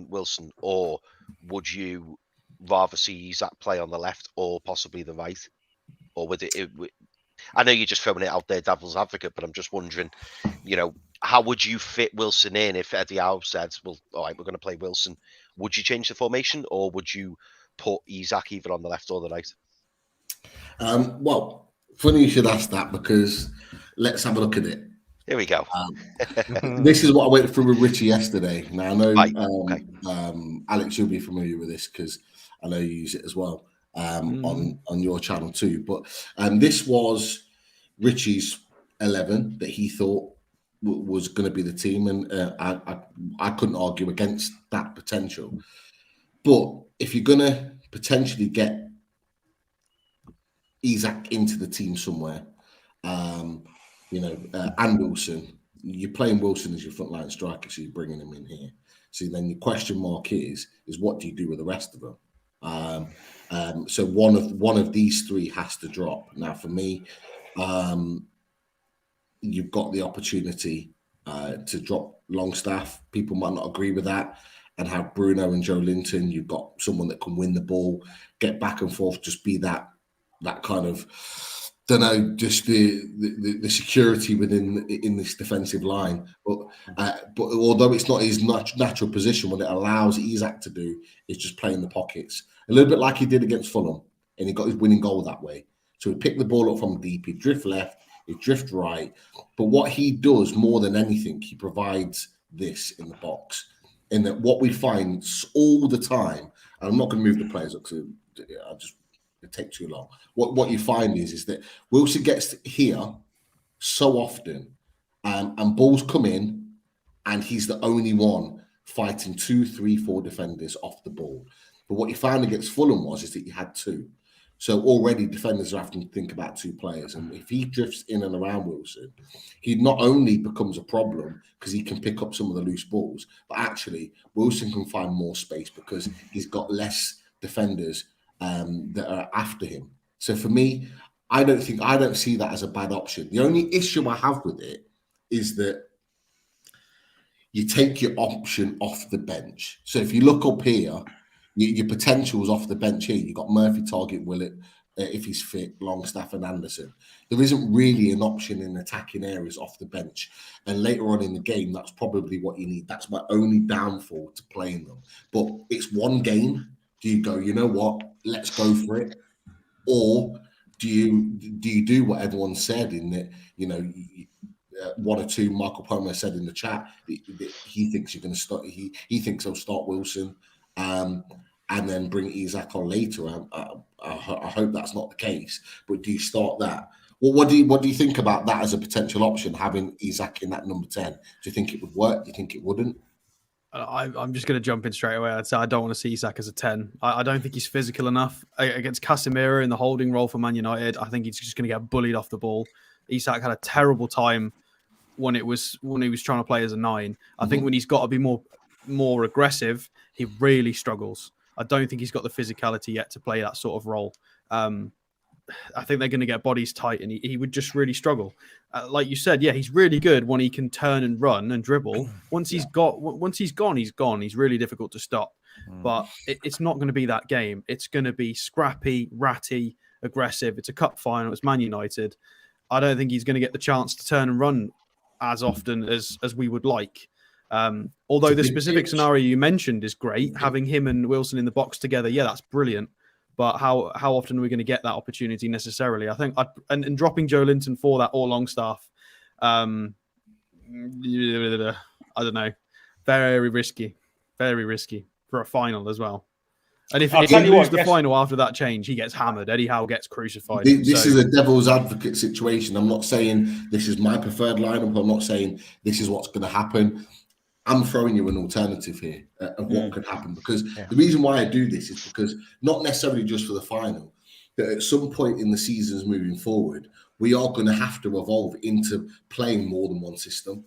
Wilson, or would you rather see Isak play on the left or possibly the right? Or would it I know you're just throwing it out there, devil's advocate, but I'm just wondering, how would you fit Wilson in if Eddie Howe said, well, all right, we're going to play Wilson? Would you change the formation, or would you put Isak either on the left or the right? Well, funny you should ask that, because let's have a look at it. Here we go. This is what I went through with Richie yesterday. Now, I know okay. Alex, you'll be familiar with this because I know you use it as well on your channel too. But this was Richie's 11 that he thought was going to be the team, and I couldn't argue against that potential. But if you're going to potentially get Isak into the team somewhere, and Wilson, you're playing Wilson as your frontline striker, so you're bringing him in here. So then your question mark is what do you do with the rest of them? So one of these three has to drop. Now, for me, you've got the opportunity to drop Longstaff. People might not agree with that, and have Bruno and Joe Linton. You've got someone that can win the ball, get back and forth, just be that kind of, don't know, just the security in this defensive line. But although it's not his natural position, what it allows Isak to do is just play in the pockets, a little bit like he did against Fulham, and he got his winning goal that way. So he picked the ball up from deep, he'd drift left, his drift right. But what he does more than anything, he provides this in the box. In that, what we find all the time, and I'm not going to move the players up because it take too long. What you find is that Wilson gets here so often, and balls come in, and he's the only one fighting 2, 3, 4 defenders off the ball. But what you found against Fulham is that you had 2. So already defenders are having to think about 2 players. And if he drifts in and around Wilson, he not only becomes a problem because he can pick up some of the loose balls, but actually Wilson can find more space because he's got less defenders that are after him. So for me, I don't see that as a bad option. The only issue I have with it is that you take your option off the bench. So if you look up here, your potentials off the bench here, you've got Murphy, Targett, Willett, if he's fit, Longstaff and Anderson. There isn't really an option in attacking areas off the bench. And later on in the game, that's probably what you need. That's my only downfall to playing them. But it's one game. Do you go, you know what, let's go for it? Or do you do what everyone said in that, you know, 1 or 2, Michael Palmer said in the chat, he thinks you're going to start, he thinks he'll start Wilson, and then bring Isak on later. I hope that's not the case. But do you start that? Well, what do you think about that as a potential option, having Isak in that number 10? Do you think it would work? Do you think it wouldn't? I'm just going to jump in straight away. I'd say I don't want to see Isak as a 10. I don't think he's physical enough against Casemiro in the holding role for Man United. I think he's just going to get bullied off the ball. Isak had a terrible time when he was trying to play as a 9. I think when he's got to be more aggressive, he really struggles. I don't think he's got the physicality yet to play that sort of role. I think they're going to get bodies tight, and he would just really struggle. Like you said, yeah, he's really good when he can turn and run and dribble. Once he's gone, he's gone. He's really difficult to stop. But it's not going to be that game. It's going to be scrappy, ratty, aggressive. It's a cup final. It's Man United. I don't think he's going to get the chance to turn and run as often as we would like. Although the specific scenario you mentioned is great, having him and Wilson in the box together, yeah, that's brilliant. But how often are we going to get that opportunity necessarily? I think and dropping Joe Linton for that or Longstaff, I don't know, very risky for a final as well. And if he loses the final after that change, he gets hammered. Eddie Howe gets crucified. This is a devil's advocate situation. I'm not saying this is my preferred lineup. I'm not saying this is what's going to happen. I'm throwing you an alternative here of what could happen, because the reason why I do this is because not necessarily just for the final, but at some point in the seasons moving forward, we are going to have to evolve into playing more than one system.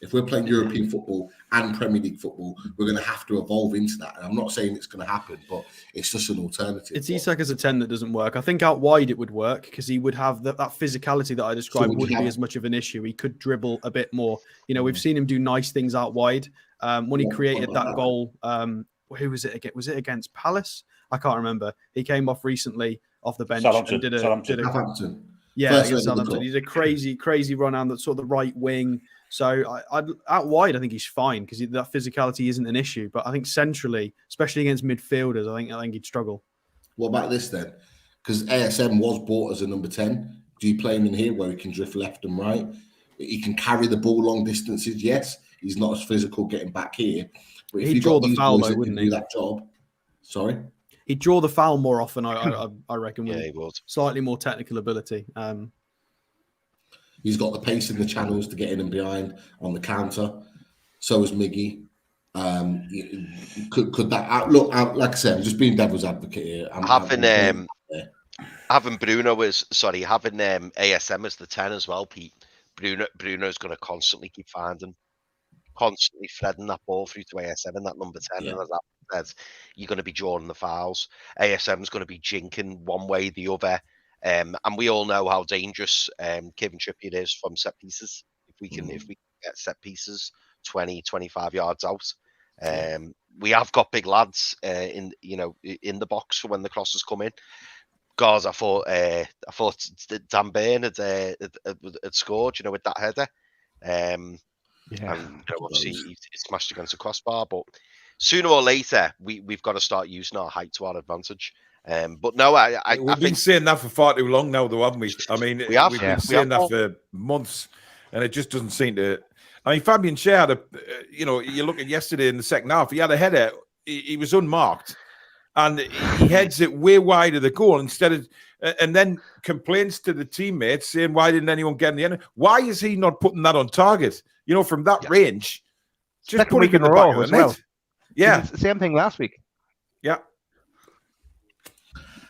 If we're playing European football and Premier League football, we're going to have to evolve into that. And I'm not saying it's going to happen, but it's just an alternative. It's Isak as a 10 that doesn't work. I think out wide it would work because he would have that physicality that I described wouldn't be as much of an issue. He could dribble a bit more. You know, we've seen him do nice things out wide. When he created that goal, who was it against? Was it against Palace? I can't remember. He came off recently off the bench and did a Southampton. Yeah, against Southampton. He did a crazy run down that sort of the right wing. So out wide, I think he's fine because that physicality isn't an issue. But I think centrally, especially against midfielders, I think he'd struggle. What about this then? Because ASM was bought as a number 10. Do you play him in here where he can drift left and right? He can carry the ball long distances. Yes, he's not as physical getting back here. But if he'd draw the foul though, wouldn't he? Do that job. Sorry. He'd draw the foul more often. I reckon. Yeah, he would. Slightly more technical ability. He's got the pace in the channels to get in and behind on the counter. So is Miggy. Could that look? Like I said, I'm just being devil's advocate here. Having Bruno as having ASM as the 10 as well, Pete. Bruno's going to constantly keep threading that ball through to ASM in that number 10, and as that says, you're going to be drawing the fouls. ASM's going to be jinking one way, the other. And we all know how dangerous Kevin Trippier is from set pieces. If we can get set pieces 20, 25 yards out, we have got big lads in the box for when the crosses come in. Guys, I thought Dan Burn had scored, with that header. And obviously he smashed against the crossbar, but sooner or later we've got to start using our height to our advantage. But no, I We've been think saying that for far too long now, though, haven't we? I mean, we have. we've Yeah. been saying that for months, and it just doesn't seem to. I mean, Fabian Schär had a, you look at yesterday in the second half, he had a header, he was unmarked, and he heads it way wide of the goal instead of, and then complains to the teammates saying, "Why didn't anyone get in the end?" Why is he not putting that on target? From that range, just Second put week it in in the a back row of the as well. net. Yeah, It's the same thing last week. yeah.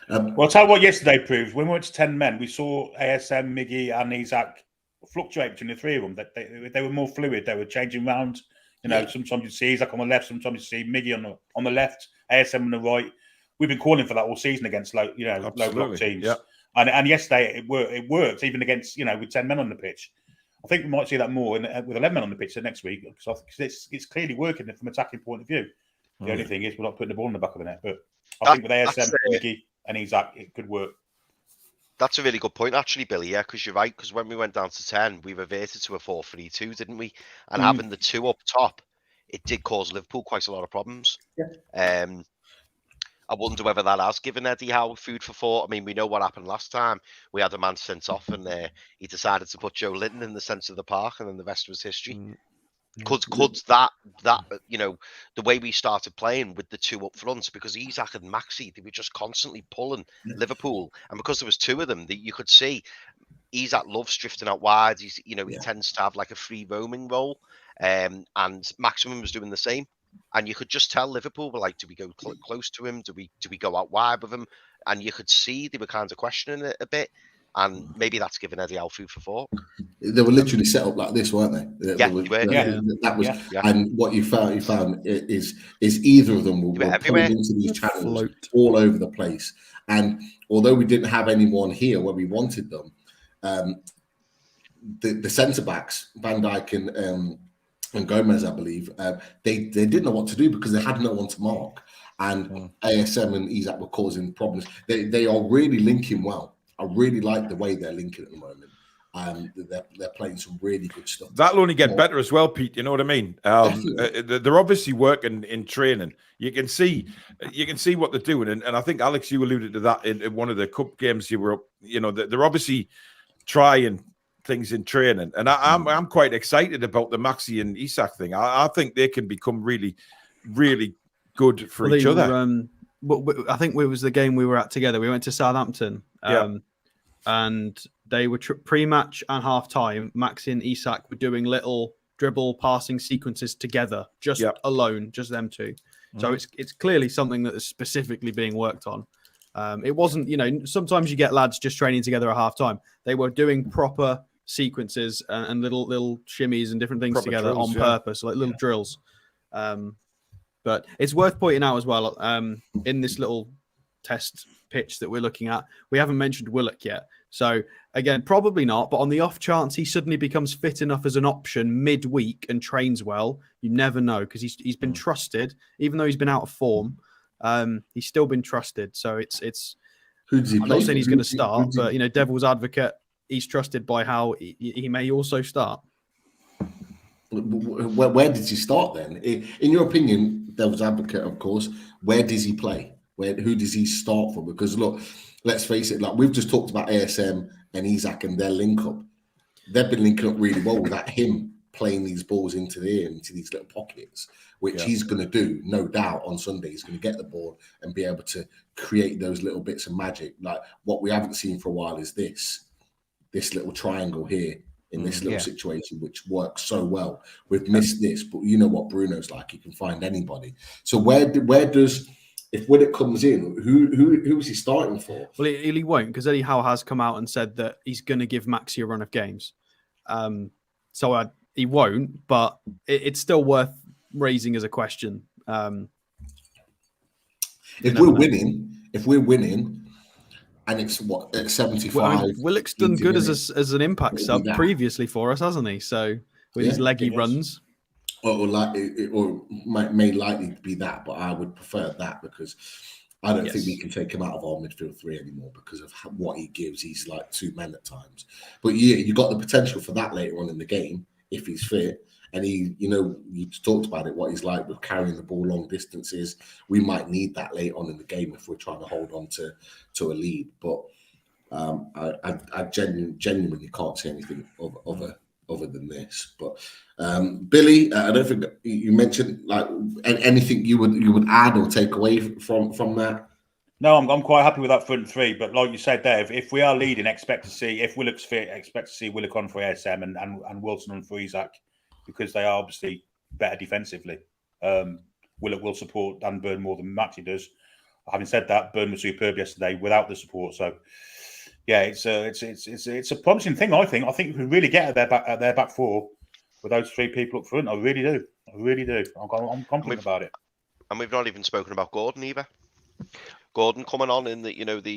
Well, I'll tell you what yesterday proves. When we went to 10 men, we saw ASM, Miggy, and Isaac fluctuate between the three of them. They were more fluid. They were changing around. Sometimes you see Isaac on the left, sometimes you see Miggy on the left, ASM on the right. We've been calling for that all season against low block teams. Yeah. And yesterday it worked even against with 10 men on the pitch. I think we might see that more with 11 men on the pitch next week because it's clearly working from an attacking point of view. The only thing is we're not putting the ball in the back of the net. But I think with ASM, Miggy, and Isaac, it could work. That's a really good point, actually, Billy. Yeah, because you're right. Because when we went down to 10, we reverted to a 4-3-2, didn't we? And having the two up top, it did cause Liverpool quite a lot of problems. Yeah. I wonder whether that has given Eddie Howe food for thought. I mean, we know what happened last time. We had a man sent off, and he decided to put Joe Linton in the centre of the park, and then the rest was history. Could that the way we started playing with the two up front, because Isaac and Maxi, they were just constantly pulling Liverpool, and because there was two of them, that you could see Isaac loves drifting out wide. He tends to have like a free roaming role, and Maximum was doing the same. And you could just tell Liverpool were like, do we go close to him? Do we go out wide with him? And you could see they were kind of questioning it a bit. And maybe that's given Eddie Howe food for thought. They were literally set up like this, weren't they? That was, and what you found is either of them were pulling into these channels all over the place. And although we didn't have anyone here where we wanted them, the centre backs, Van Dijk and Gomez, I believe, they didn't know what to do because they had no one to mark. And ASM and Isaac were causing problems. They are really linking well. I really like the way they're linking at the moment. They're playing some really good stuff. That'll only get better as well, Pete. You know what I mean? They're obviously working in training. You can see what they're doing, and I think Alex, you alluded to that in one of the cup games you were up. They're obviously trying things in training, and I'm quite excited about the Maxi and Isak thing. I think they can become really, really good for each other. I think it was the game we were at together. We went to Southampton. And they were pre-match and half-time. Maxi and Isak were doing little dribble passing sequences together, just alone, just them two. So it's clearly something that is specifically being worked on. It wasn't, sometimes you get lads just training together at half-time. They were doing proper sequences and little shimmies and different things proper together drills, on purpose, like little drills. But it's worth pointing out as well, in this little test pitch that we're looking at, we haven't mentioned Willock yet. So again, probably not, but on the off chance he suddenly becomes fit enough as an option midweek and trains well, you never know, because he's been trusted, even though he's been out of form. He's still been trusted. So it's I'm not saying he's going to start, but devil's advocate, he's trusted by how he may also start. Where did he start then? In your opinion, devil's advocate, of course, where does he play? Who does he start for? Because look, let's face it, like we've just talked about ASM and Isaac and their link up. They've been linking up really well without him playing these balls into these little pockets, which he's going to do, no doubt, on Sunday. He's going to get the ball and be able to create those little bits of magic. Like what we haven't seen for a while is this little triangle here in this little situation, which works so well. We've missed this, but you know what Bruno's like. He can find anybody. So where does... If Willock comes in, who is he starting for? Well, he won't, because Eddie Howe has come out and said that he's going to give Maxi a run of games. He won't, but it's still worth raising as a question. If we're winning, and it's at 75. Well, Willock's done good as an impact sub previously for us, hasn't he? So with his leggy runs. Or may likely be that, but I would prefer that because I don't think we can take him out of our midfield three anymore because of what he gives. He's like two men at times. But you got the potential for that later on in the game if he's fit. And he, you talked about it, what he's like with carrying the ball long distances. We might need that late on in the game if we're trying to hold on to a lead. But I genuinely can't say anything other than this. But Billy, I don't think you mentioned like anything you would add or take away from that. No, I'm quite happy with that front three. But like you said, Dave, if we are leading, expect to see, if Willock's fit, expect to see Willock on for ASM and Wilson on for Isaac, because they are obviously better defensively. Willock will support Dan Burn more than Matty does. Having said that, Burn was superb yesterday without the support. So, yeah, it's a promising thing. I think we can really get at their back four with those three people up front. I really do. I'm confident about it. And we've not even spoken about Gordon either. Gordon coming on in the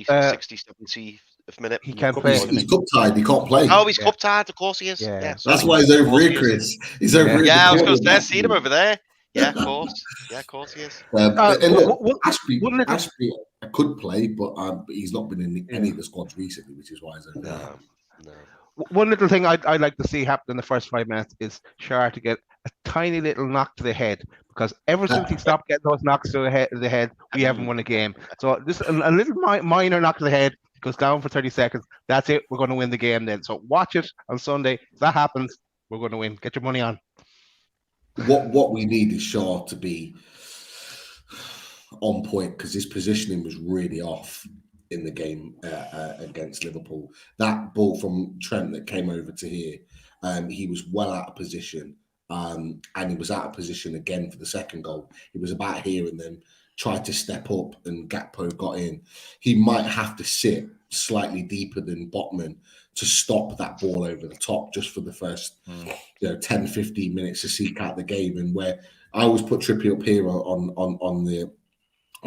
60, 70th minute. He can't play. He's cup tied. He can't play. Oh, he's cup tied. Of course he is. Yeah. That's why he's over here, Chris. He's over here. Yeah, I was going to say, I've seen him over there. Yeah, of course. Yeah, of course he is. Ashby could play, but he's not been in any of the squads recently, which is why he's over there. No. One little thing I'd like to see happen in the first 5 minutes is Shar to get a tiny little knock to the head, because ever since he stopped getting those knocks to the head, we haven't won a game. So just a little minor knock to the head, goes down for 30 seconds. That's it. We're going to win the game then. So watch it on Sunday. If that happens, we're going to win. Get your money on. What we need is Shaw to be on point, because his positioning was really off in the game against Liverpool. That ball from Trent that came over to here, he was well out of position, and he was out of position again for the second goal. He was about here and then tried to step up, and Gakpo got in. He might have to sit slightly deeper than Botman to stop that ball over the top just for the first 10, 15 minutes to seek out the game. And where I always put Trippier up here on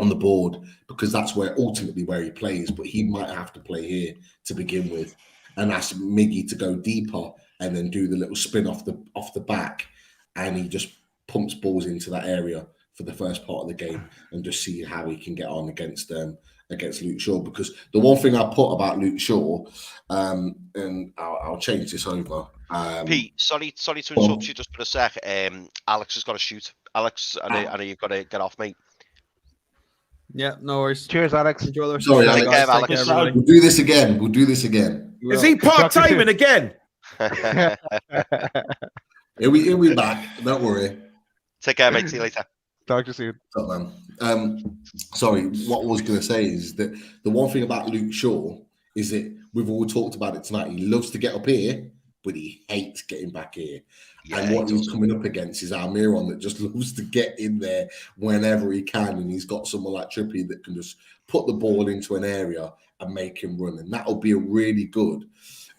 the board, because that's where ultimately where he plays, but he might have to play here to begin with and ask Miggy to go deeper and then do the little spin off the back, and he just pumps balls into that area for the first part of the game and just see how he can get on against Luke Shaw. Because the one thing I put about Luke Shaw, and I'll change this over. Pete, sorry to interrupt you just for a sec. Alex has got to shoot. Alex, I know you've got to get off, mate. Yeah, no worries. Cheers, Alex. Enjoy the rest Sorry, of the day, Alex. guys. Take care, everybody. We'll do this again. Is he part-timing again? He'll be back. Don't worry. Take care, mate. See you later. Talk to you soon. Stop, man. Sorry, what I was going to say is that the one thing about Luke Shaw is that we've all talked about it tonight. He loves to get up here, but he hates getting back here. Yeah, and what he's coming up against is Almiron, that just loves to get in there whenever he can. And he's got someone like Trippier that can just put the ball into an area and make him run. And that'll be a really good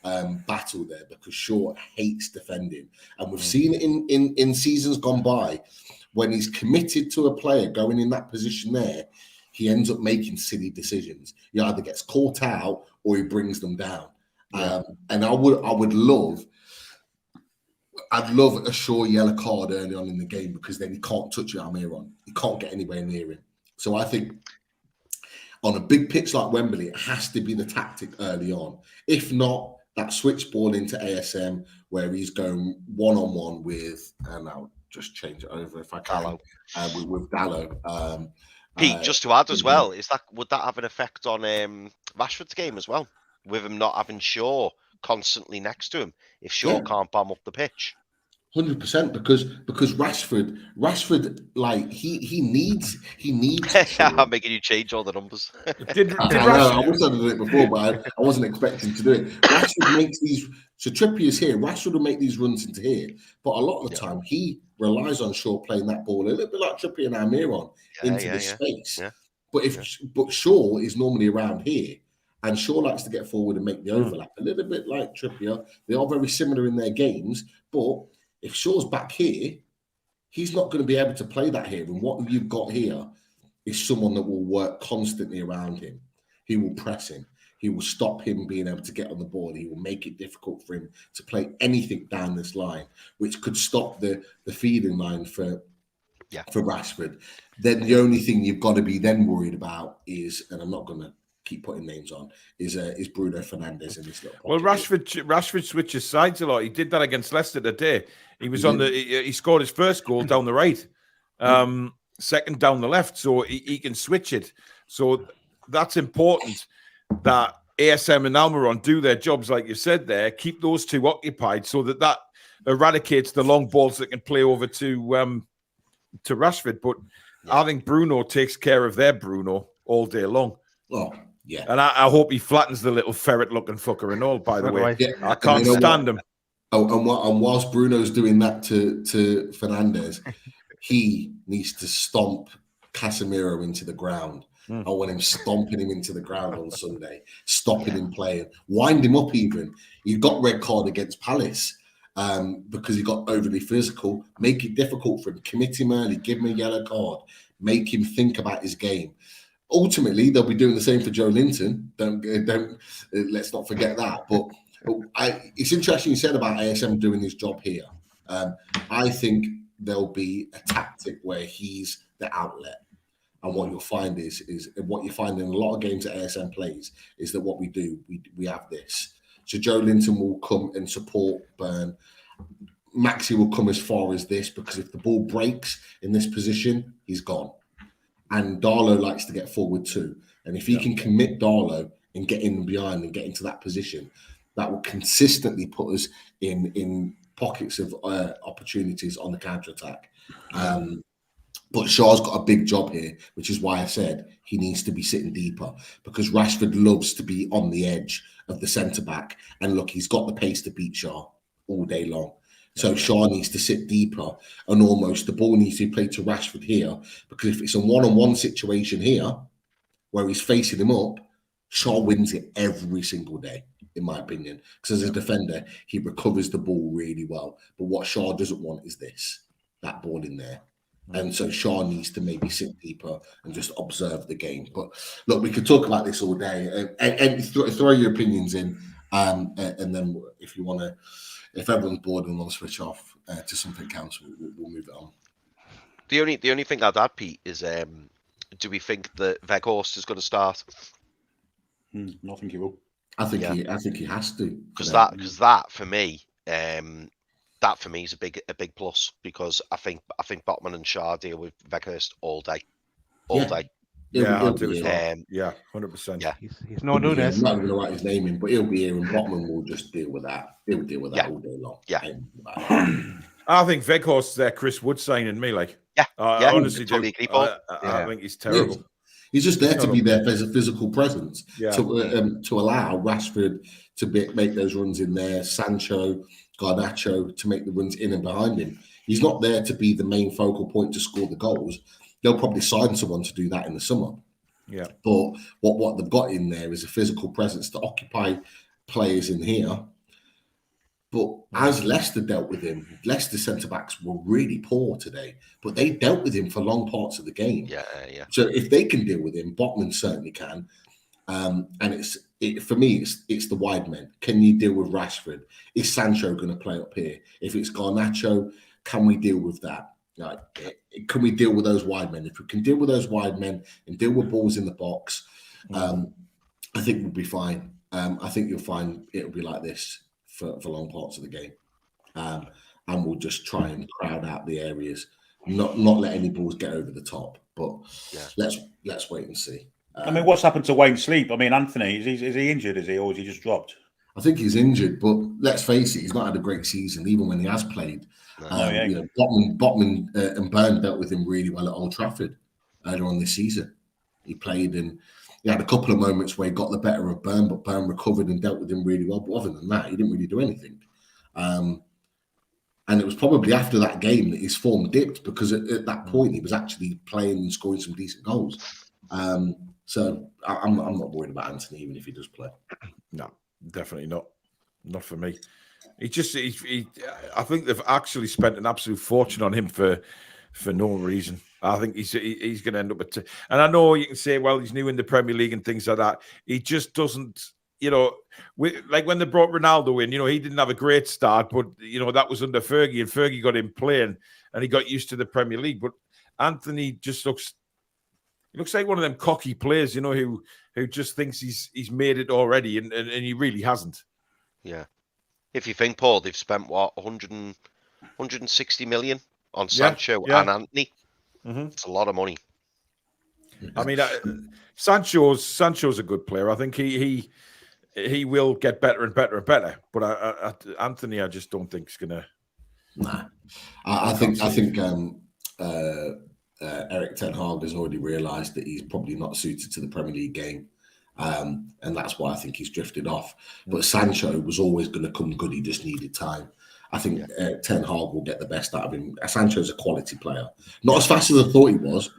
battle there, because Shaw hates defending. And we've seen it in seasons gone by. When he's committed to a player going in that position there, he ends up making silly decisions. He either gets caught out or he brings them down. Yeah. And I'd love a Shaw yellow card early on in the game, because then he can't touch Almiron. He can't get anywhere near him. So I think on a big pitch like Wembley, it has to be the tactic early on. If not, that switch ball into ASM where he's going one-on-one with, and I'll just change it over if I can, with Dallo. Pete, just to add as well, would that have an effect on Rashford's game as well, with him not having Shaw constantly next to him if Shaw can't bomb up the pitch? 100%, because Rashford, like he needs. I'm making you change all the numbers. I wish I'd done it before, but I wasn't expecting to do it. Rashford makes these. So Trippier's here. Rashford will make these runs into here, but a lot of the time he relies on Shaw playing that ball a little bit like Trippier and Almiron into the space. Yeah. But Shaw is normally around here. And Shaw likes to get forward and make the overlap, a little bit like Trippier. They are very similar in their games, but if Shaw's back here, he's not going to be able to play that here. And what you've got here is someone that will work constantly around him. He will press him. He will stop him being able to get on the ball. He will make it difficult for him to play anything down this line, which could stop the feeding line for Rashford. Then the only thing you've got to be then worried about is, and I'm not going to keep putting names on, is Bruno Fernandes in this little Well, pocket. Rashford switches sides a lot. He did that against Leicester today. He was he scored his first goal down the right, second down the left, so he can switch it. So that's important that ASM and Almiron do their jobs, like you said there, keep those two occupied so that eradicates the long balls that can play over to Rashford. But I think Bruno takes care of their Bruno all day long. Oh, yeah. And I hope he flattens the little ferret-looking fucker and all, by the way. Yeah. I can't stand him. Oh, and whilst Bruno's doing that to Fernandes, he needs to stomp Casemiro into the ground. I want him stomping him into the ground on Sunday, stopping him playing, wind him up even. He got red card against Palace because he got overly physical. Make it difficult for him. Commit him early. Give him a yellow card. Make him think about his game. Ultimately, they'll be doing the same for Joe Linton. Let's not forget that. But it's interesting you said about ASM doing his job here. I think there'll be a tactic where he's the outlet. And what you'll find is what you find in a lot of games that ASM plays is that what we do, we have this. So Joe Linton will come and support Burn. Maxi will come as far as this because if the ball breaks in this position, he's gone. And Darlow likes to get forward too. And if he can commit Darlow and get in behind and get into that position, that will consistently put us in pockets of opportunities on the counter-attack. But Shaw's got a big job here, which is why I said he needs to be sitting deeper because Rashford loves to be on the edge of the centre-back. And look, he's got the pace to beat Shaw all day long. So Shaw needs to sit deeper and almost the ball needs to be played to Rashford here because if it's a one-on-one situation here where he's facing him up, Shaw wins it every single day, in my opinion. Because as a defender, he recovers the ball really well. But what Shaw doesn't want is that ball in there. And so Shaw needs to maybe sit deeper and just observe the game. But look, we could talk about this all day. And throw your opinions in. And then if you want to, if everyone's bored and wants to switch off to something else, we'll move it on. The only thing I'd add, Pete, is do we think that Weghorst is going to start? I think he will. I think he has to. Because that for me, is a big plus because I think Botman and Shaw deal with Weghorst all day. Yeah, I'll do as well. 100%. Yeah, he's not doing this. I'm not going to write his name in, but he'll be here, and Botman will just deal with that. He'll deal with that all day long. Yeah. I think Weghorst's there. Chris Wood signing me, like. I honestly do. I think he's terrible. He's just there to be there as a physical presence to allow Rashford to make those runs in there, Sancho, Garnacho to make the runs in and behind him. He's not there to be the main focal point to score the goals. They'll probably sign someone to do that in the summer. Yeah. But what they've got in there is a physical presence to occupy players in here. But as Leicester dealt with him, Leicester centre-backs were really poor today, but they dealt with him for long parts of the game. Yeah. So if they can deal with him, Botman certainly can. And for me, it's the wide men. Can you deal with Rashford? Is Sancho going to play up here? If it's Garnacho, can we deal with that? Like, can we deal with those wide men? If we can deal with those wide men and deal with balls in the box, I think we'll be fine. I think you'll find it'll be like this for long parts of the game. And we'll just try and crowd out the areas, not let any balls get over the top. But let's wait and see. I mean, what's happened to Wayne Sleep? I mean, Anthony, is he injured? Or is he just dropped? I think he's injured, but let's face it, he's not had a great season, even when he has played. Botman and Burn dealt with him really well at Old Trafford earlier on this season. He played and he had a couple of moments where he got the better of Burn, but Burn recovered and dealt with him really well. But other than that, he didn't really do anything. And it was probably after that game that his form dipped because at that point he was actually playing and scoring some decent goals. So I'm not worried about Anthony, even if he does play. No, definitely not. Not for me. I think they've actually spent an absolute fortune on him for no reason. I think he's going to end up and I know you can say, well, he's new in the Premier League and things like that. He just doesn't, like when they brought Ronaldo in, he didn't have a great start, but that was under Fergie, and Fergie got him playing and he got used to the Premier League. But Anthony just looks He looks like one of them cocky players, you know, who just thinks he's made it already, and he really hasn't. Yeah. If you think, Paul, they've spent what 160 million on Yeah, Sancho yeah. and Anthony. Mhm. It's a lot of money. I mean, Sancho's a good player. I think he will get better and better and better. But Anthony, I just don't think is gonna. Nah, I think Eric Ten Hag has already realised that he's probably not suited to the Premier League game, and that's why I think he's drifted off. But Sancho was always going to come good. He just needed time. I think Ten Hag will get the best out of him. Sancho's a quality player, not as fast as I thought he was.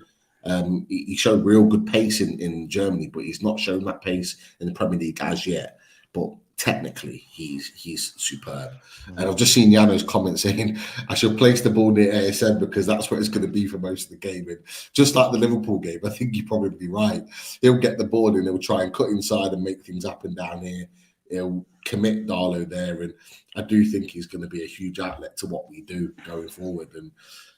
He showed real good pace in Germany, but he's not shown that pace in the Premier League as yet. But technically, he's superb. And I've just seen Yano's comment saying, I should place the ball near ASM because that's where it's going to be for most of the game. And just like the Liverpool game, I think you're probably right. He'll get the ball and he'll try and cut inside and make things happen down here. He'll commit Darlow there. And I do think he's going to be a huge outlet to what we do going forward. And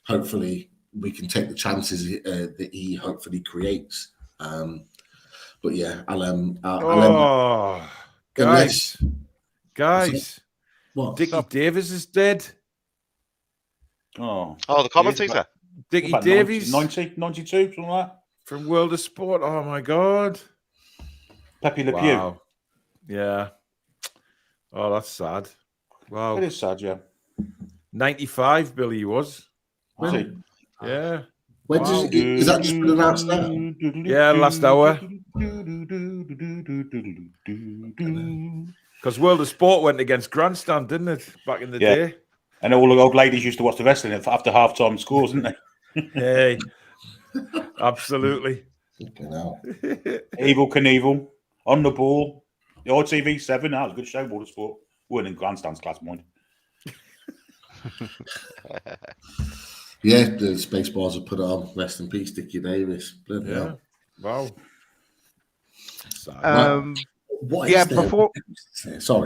hopefully we can take the chances that he hopefully creates. But yeah, I'll end that. Guys, What? Dickie Davies is dead. Oh, the commentator. Dickie about Davies 90, 92, something like that. from World of Sport. Oh my God. Pepe Le Pew. Wow. Yeah. Oh, that's sad. Wow. It is sad, yeah. 95, Billy was. Was he? Yeah. When is that just been announced now? Yeah, last hour. Because World of Sport went against Grandstand, didn't it? Back in the day. And all the old ladies used to watch the wrestling after half-time scores, didn't they? Hey. Absolutely. Evil Knievel. On the ball. The ITV 7. That was a good show, World of Sport. Weren't in Grandstand's class, mind. Yeah, the Spaceballs have put on. Rest in peace, Dickie Davis. Bloody hell. Wow. What is there?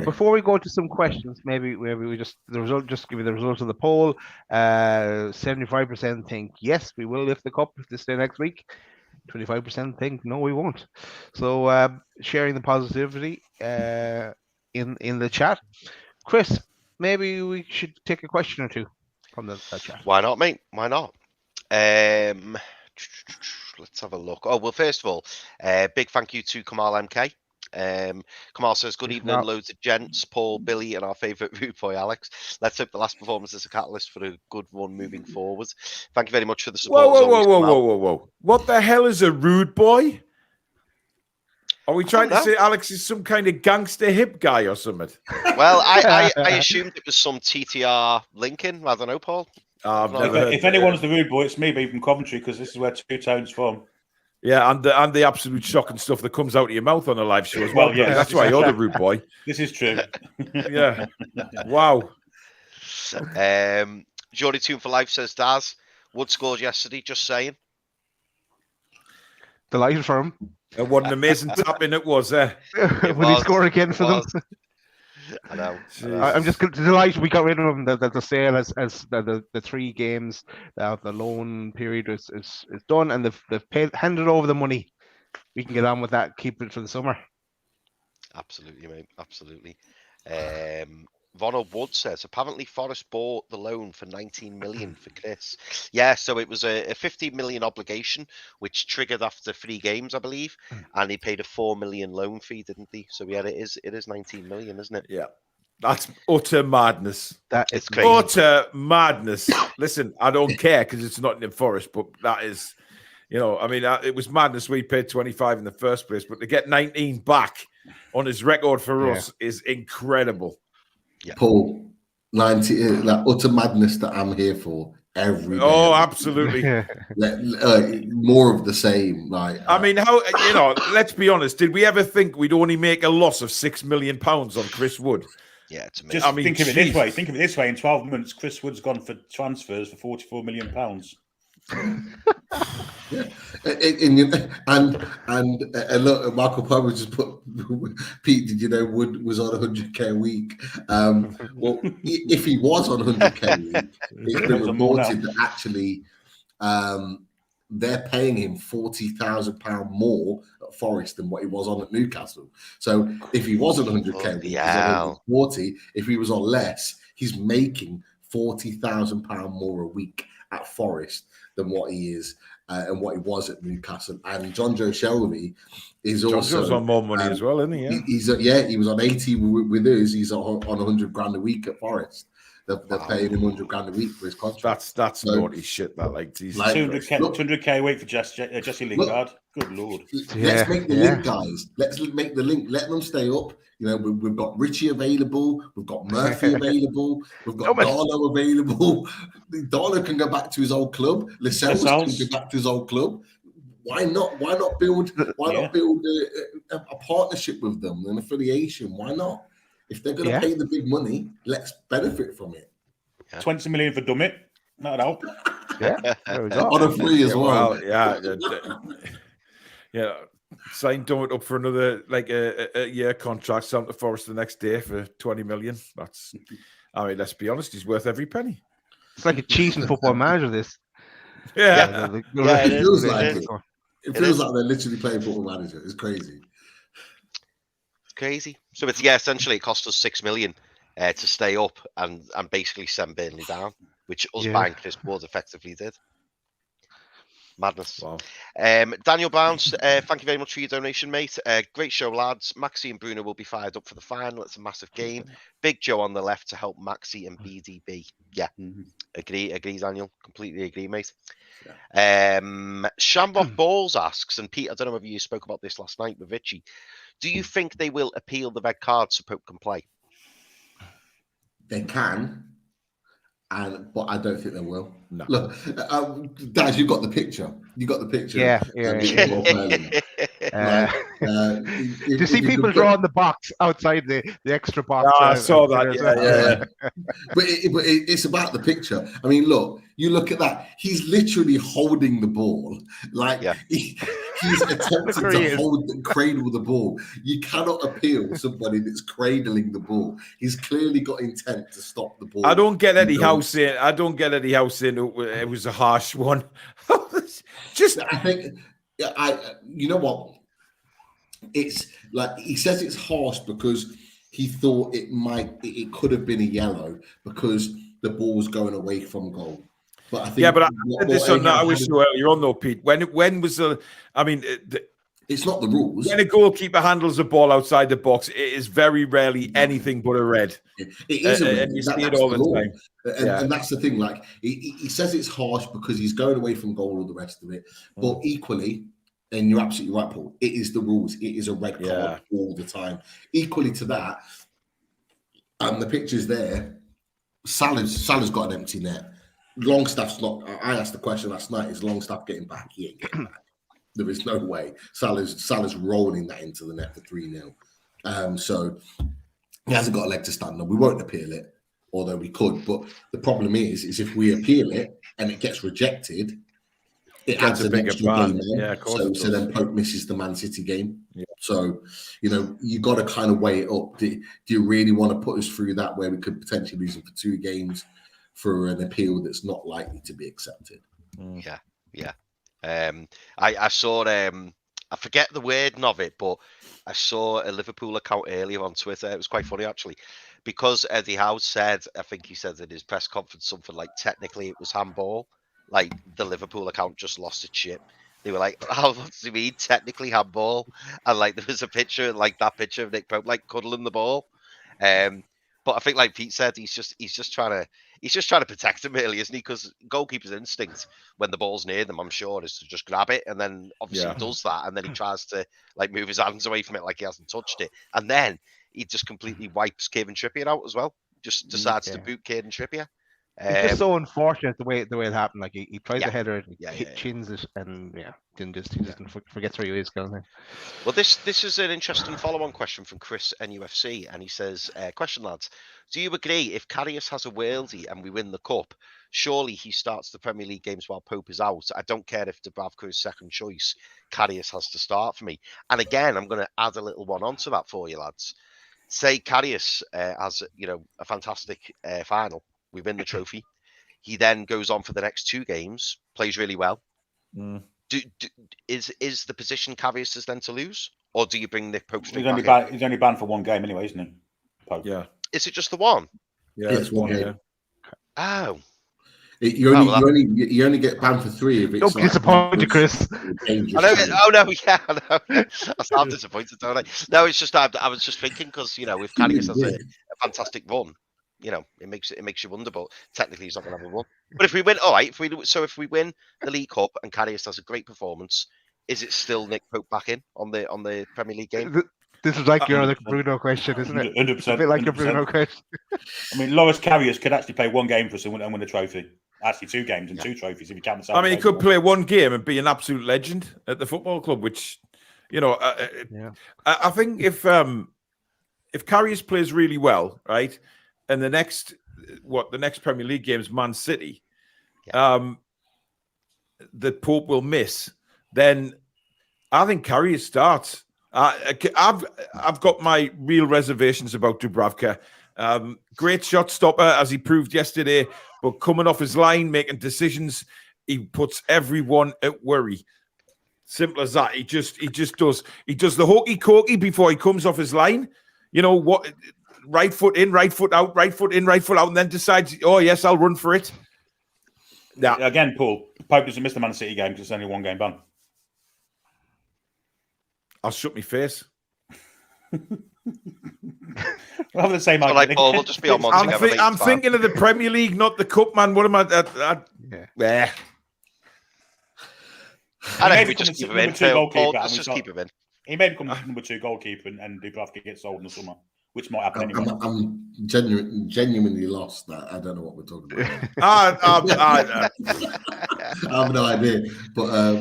Before we go to some questions, maybe we just give you the result of the poll. 75% think yes, we will lift the cup this day next week. 25% think no, we won't. So sharing the positivity in the chat. Chris, maybe we should take a question or two from the chat. Why not, mate? Why not? Let's have a look. Oh, well, first of all, big thank you to Kamal MK. Kamal says, good evening, loads of gents, Paul, Billy, and our favourite rude boy, Alex. Let's hope the last performance is a catalyst for a good one moving forward. Thank you very much for the support. Whoa. What the hell is a rude boy? Are we trying to say Alex is some kind of gangster hip guy or something? Well, I assumed it was some TTR Lincoln. I don't know, Paul. If anyone's the rude boy, it's me, being from Coventry, because this is where Toon's from. Yeah, and the absolute shocking stuff that comes out of your mouth on a live show as well. Yeah, that's why you're the rude boy. This is true. Yeah. Wow. Jordy Toon for Life says, Daz, Wood scored yesterday, just saying. Delighted for him. And what an amazing tapping it was. Will he score again for them? I know. I'm just delighted we got rid of him. The sale as the 3 games, the loan period is done, and they've handed over the money. We can get on with that. Keep it for the summer. Absolutely, mate. Absolutely. Vonald Wood says, apparently Forest bought the loan for 19 million for Chris. Yeah, so it was a 15 million obligation, which triggered after 3 games, I believe, and he paid a 4 million loan fee, didn't he? So yeah, it is 19 million, isn't it? Yeah, that's utter madness. It's crazy. Utter madness. Listen, I don't care because it's not in Forest, but that is, I mean, it was madness. We paid 25 in the first place, but to get 19 back on his record for us is incredible. Yeah. Paul, 90, that utter madness that I'm here for every day. Oh, absolutely. More of the same. I mean, how let's be honest. Did we ever think we'd only make a loss of £6 million on Chris Wood? Yeah, it's amazing. Just think of it this way. Think of it this way. In 12 months, Chris Wood's gone for transfers for £44 million. Yeah. And look, Michael Palmer just put, Pete, did you know Wood was on 100k a week? Well, if he was on 100k a week, it's been reported that actually they're paying him £40,000 more at Forest than what he was on at Newcastle. So if he was on 100k, he's on 140. If he was on less, he's making £40,000 more a week at Forest than what he is and what he was at Newcastle. And John Joe Shelby is also on more money as well, isn't he? He was on 80 with us. He's on 100 grand a week at Forest. They're paying him 100 grand a week for his contract. That's naughty shit. That like 200k a week for Jesse Lingard. Good lord. Let's make the link, guys. Let's make the link. Let them stay up. You know, we've got Richie available. We've got Murphy available. We've got Darlow available. Darlow can go back to his old club. Lascelles can go back to his old club. Why not? Why not build a partnership with them, an affiliation? Why not? If they're going to pay the big money, let's benefit from it. 20 million for Dummit. That'd help. Yeah, there we go. On a free as well. Yeah. Sign Dummit up for another a year contract, sent to Forest the next day for 20 million. Let's be honest, he's worth every penny. It's like a cheating football manager, this. It feels like it. It feels like they're literally playing football manager. It's crazy. Crazy. So it's essentially it cost us 6 million to stay up and basically send Burnley down, which us bankers was effectively did. Madness. Wow. Daniel Bounce, thank you very much for your donation, mate. Great show, lads. Maxi and Bruno will be fired up for the final. It's a massive game. Big Joe on the left to help Maxi and BDB. Yeah, agree, Daniel. Completely agree, mate. Shambok Balls asks, and Pete, I don't know if you spoke about this last night with Richie. Do you think they will appeal the red card so Pope can play? They can, but I don't think they will. No. Look, Dad, you got the picture. You got the picture. Yeah. Do you see people drawing the box outside the extra box? I saw that. But it's about the picture. I mean, look, you look at that. He's literally holding the ball. He's attempting to cradle the ball. You cannot appeal somebody that's cradling the ball. He's clearly got intent to stop the ball. I don't get Eddie Howe saying it was a harsh one. I think you know what? It's like he says it's harsh because he thought it could have been a yellow because the ball was going away from goal. But I think I said this on that earlier on though, Pete. When was it's not the rules. When a goalkeeper handles a ball outside the box, it is very rarely anything but a red. It is a red. And you see it all the time. And that's the thing. Like he says it's harsh because he's going away from goal or the rest of it. But equally, and you're absolutely right, Paul, it is the rules. It is a red card all the time. Equally to that, and the picture's there, Salah's got an empty net. Longstaff's not. I asked the question last night: is Longstaff getting back? He ain't getting back. There is no way. Salah's rolling that into the net for 3-0. So he hasn't got a leg to stand on. We won't appeal it, although we could. But the problem is if we appeal it and it gets rejected, it adds a bigger game. So then Pope misses the Man City game. Yeah. So, you got to kind of weigh it up. Do you really want to put us through that where we could potentially lose them for 2 games for an appeal that's not likely to be accepted? Yeah. I saw I forget the wording of it, but I saw a Liverpool account earlier on Twitter. It was quite funny actually, because Eddie Howe said, I think he said in his press conference something like technically it was handball. Like the Liverpool account just lost its shit. They were like, "What does he mean technically handball?" And like there was a picture, like that picture of Nick Pope like cuddling the ball. But I think, like Pete said, he's just trying to protect him, really, isn't he? Because goalkeeper's instinct when the ball's near them, I'm sure, is to just grab it, and then obviously he does that, and then he tries to like move his hands away from it like he hasn't touched it, and then he just completely wipes Kieran Trippier out as well. Just decides to boot Kieran Trippier. It's just so unfortunate the way it happened. Like he tries to header it, chins it, and he just forgets where he is kind of thing. Well, this is an interesting follow-on question from Chris NUFC, and he says, "Question, lads: do you agree if Karius has a worldie and we win the cup, surely he starts the Premier League games while Pope is out? I don't care if Dubravka is second choice. Karius has to start for me." And again, I'm going to add a little one onto that for you, lads. Say Karius has a fantastic final. We win the trophy. He then goes on for the next 2 games, plays really well, Is the position Karius then to lose, or do you bring Nick Pope straight He's back in? he's only banned for one game anyway, isn't he? Pope. Yeah. Is it just the one? Yeah, It's one game. Oh. You only get banned for 3 if it's Don't be disappointed, Chris. I know, oh no, yeah, I know. I sound disappointed, don't I? No, it's just I was just thinking because if Karius has a fantastic run, it makes you wonder. But technically, he's not going to have a run. But if we win, all right. If we win the League Cup and Karius has a great performance, is it still Nick Pope back in on the Premier League game? This is like your other Bruno question, isn't it? 100%. It's a bit like your Bruno question. I mean, Loris Karius could actually play one game for us and win a trophy. Actually, 2 games and 2 trophies if you count the. I mean, he could play one game and be an absolute legend at the football club, which, I think if Karius plays really well, right, and the next Premier League game is Man City, that Pope will miss, then I think Karius starts. I've got my real reservations about Dubravka. Great shot stopper, as he proved yesterday, but coming off his line, making decisions, he puts everyone at worry. Simple as that. He just does. He does the hokey cokey before he comes off his line. What? Right foot in, right foot out, right foot in, right foot out, and then decides, oh yes, I'll run for it. Yeah. Again, Paul, Pope doesn't miss the Man City game because it's only 1 game ban. I'll shut my face. We'll have the same So argument. Paul, we'll just be on one together. I'm thinking of the Premier League, not the Cup, man. What am I? Yeah. I reckon we become just keep him number in. 2 Paul, goalkeeper, let's and just we keep him in. He may become number 2 goalkeeper and Dubravka gets sold in the summer, which might happen anyway. I'm genuinely lost. I don't know what we're talking about. I I have no idea. But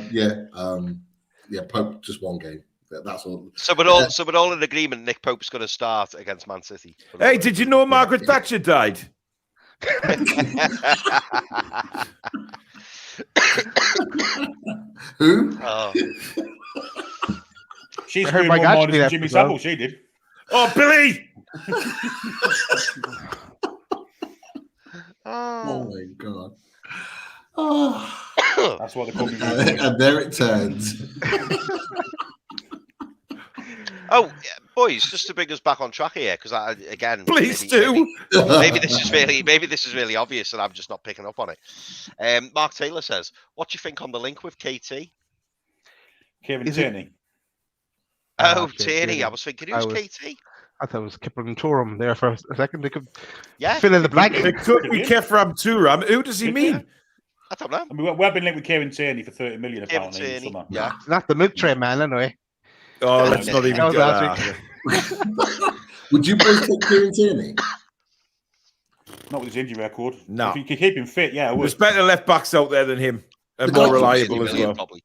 Pope just 1 game. That's all. So we're all in agreement. Nick Pope's going to start against Man City. Hey, did you know Margaret Thatcher died? Who? Oh. She I screwed heard more Mike Ashley miners than left Jimmy as well. Savile. She did. Oh, Billy! Oh my god. Oh. That's what they call me. And there it turns. Oh, boys, just to bring us back on track here, because Please do. Maybe this is really obvious, and I'm just not picking up on it. Mark Taylor says, "What do you think on the link with KT?" Kieran Tierney. Oh, okay, Tierney. I was thinking, who's KT? I thought it was Kipling Turam there for a second. They could Yeah, fill in the blank. It could be Kefram Turam. Who does he mean? I don't know. I mean, we've been linked with Kieran Tierney for 30 million Kieran apparently in the Tierney, summer. yeah. It's not the milk tray man, anyway. Oh, let's not even That was get last that. Would you both take Kieran Tierney? Not with his injury record. No. If you could keep him fit, yeah, I would. There's better left backs out there than him, and The more guy- reliable as 60 million, well. probably.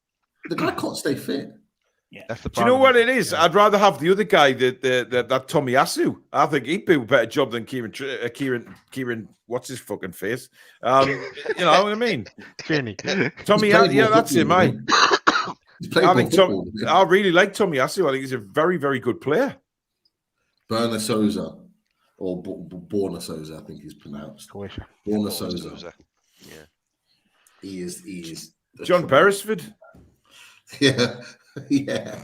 The guy can't stay fit. That's the Do you know problem. what it is? I'd rather have the other guy, that Tommy Asu. I think he'd do a better job than Kieran. What's his fucking face? You know what I mean? Tierney. Tommy, He's played yeah, more that's him. football He's played I more think football. I really like Tommy Asu. I think he's a very, very good player. Berna Souza, or Borna Souza, I think he's pronounced. Croatia. Borna Souza. Yeah. He is. John Beresford. Yeah, yeah.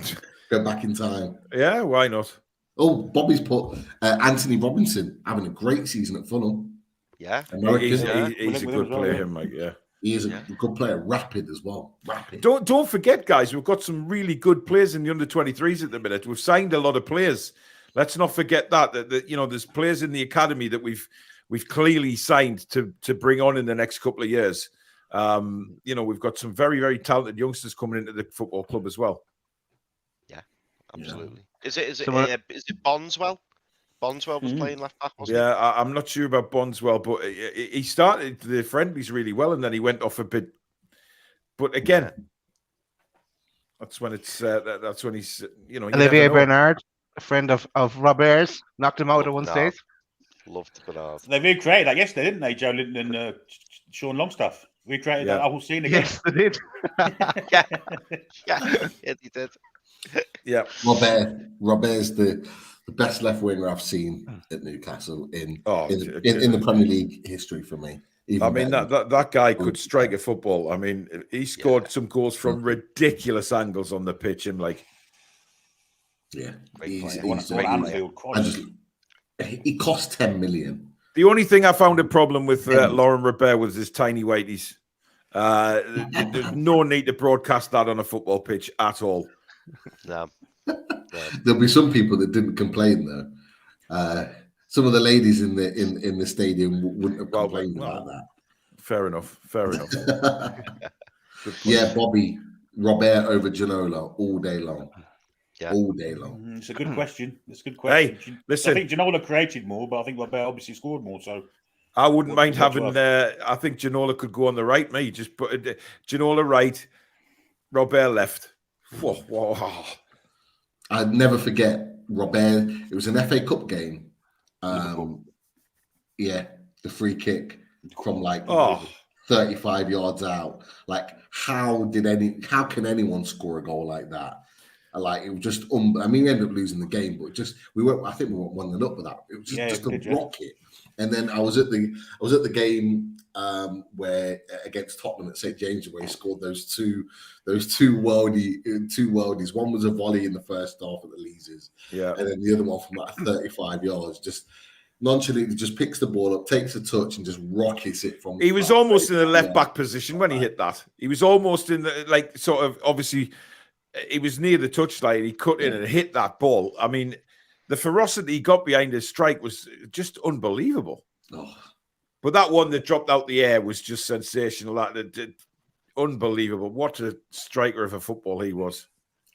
Go back in time. Yeah, why not? Oh, Bobby's put Anthony Robinson having a great season at Fulham. Yeah. American. He's Yeah. a With good him as well, player, yeah. him, Mike. Yeah. He is a good player. Rapid as well. Rapid. Don't forget, guys, we've got some really good players in the under-23s at the minute. We've signed a lot of players. Let's not forget that there's players in the academy that we've clearly signed to bring on in the next couple of years. We've got some very, very talented youngsters coming into the football club as well. Yeah, absolutely. Is it Bondswell? Bondswell was playing left back, wasn't Yeah, I'm not sure about Bondswell, but he started the friendlies really well, and then he went off a bit. But again, that's when he's you Olivier never know. Bernard, a friend of Robert's, knocked him out at one Bernard. stage. he? Loved Bernard. They recreated that yesterday, didn't they? Joe Linton and Sean Longstaff recreated that whole scene again. Yes, they did. Yeah, he did. Yeah. Robert's the best left winger I've seen at Newcastle in Oh, the Premier League history for me. Even I mean, better. that guy could strike a football. I mean, he scored some goals from ridiculous angles on the pitch. Him like, yeah, Great player. he's On Anfield, he cost 10 million. the only thing I found a problem with Lauren Robert was his tiny weighties. There's no need to broadcast that on a football pitch at all. No. There'll be some people that didn't complain though. Some of the ladies in the stadium wouldn't have complained about that. Fair enough. Yeah, Bobby, Robert over Ginola all day long. Yeah. All day long. It's a good question. Hey, listen. I think Ginola created more, but I think Robert obviously scored more. So I wouldn't mind having. I think Ginola could go on the right. Me, just put Ginola right, Robert left. Whoa. I'd never forget Robert. It was an FA Cup game. Yeah, the free kick from like 35 yards out. Like, how can anyone score a goal like that? Like, it was just I mean, we ended up losing the game, but I think we went 1-0 up with that. It was just a rocket. And then I was at the game where against Tottenham at St James, where he scored those two worldies. One was a volley in the first half at the Leazes, and then the other one from like 35 yards, just nonchalantly just picks the ball up, takes a touch, and just rockets it from. He was almost in the left back position when he hit that. He was almost in the sort of obviously. He was near the touchline. He cut in and hit that ball. I mean, the ferocity he got behind his strike was just unbelievable. Oh. But that one that dropped out the air was just sensational. That unbelievable. What a striker of a football he was.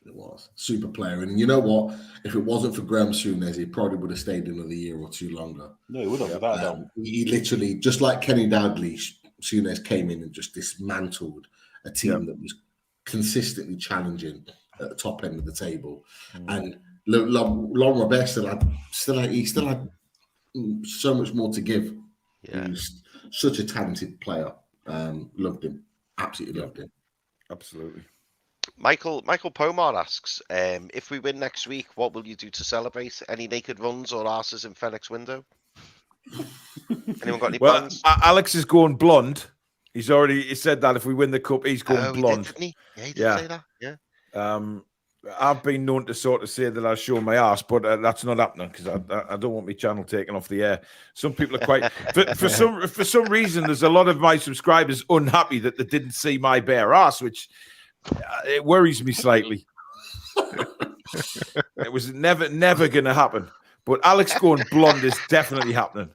It was. Super player. And you know what? If it wasn't for Graham Souness, he probably would have stayed another year or two longer. No, he would have. Without a doubt. He literally, just like Kenny Dalglish, Souness came in and just dismantled a team that was consistently challenging at the top end of the table. And Laurent Robert still had so much more to give. Yeah. He was such a talented player. Loved him. Absolutely loved him. Absolutely. Michael Pomar asks, if we win next week, what will you do to celebrate? Any naked runs or arses in Fenwick's window? Anyone got any plans? Alex is going blonde. He said that if we win the cup, he's going blonde. Didn't he? Yeah, he did say that. Yeah. I've been known to sort of say that I show my ass, but that's not happening because I don't want my channel taken off the air. Some people are quite for some reason. There's a lot of my subscribers unhappy that they didn't see my bare ass, which it worries me slightly. It was never going to happen. But Alex going blonde is definitely happening.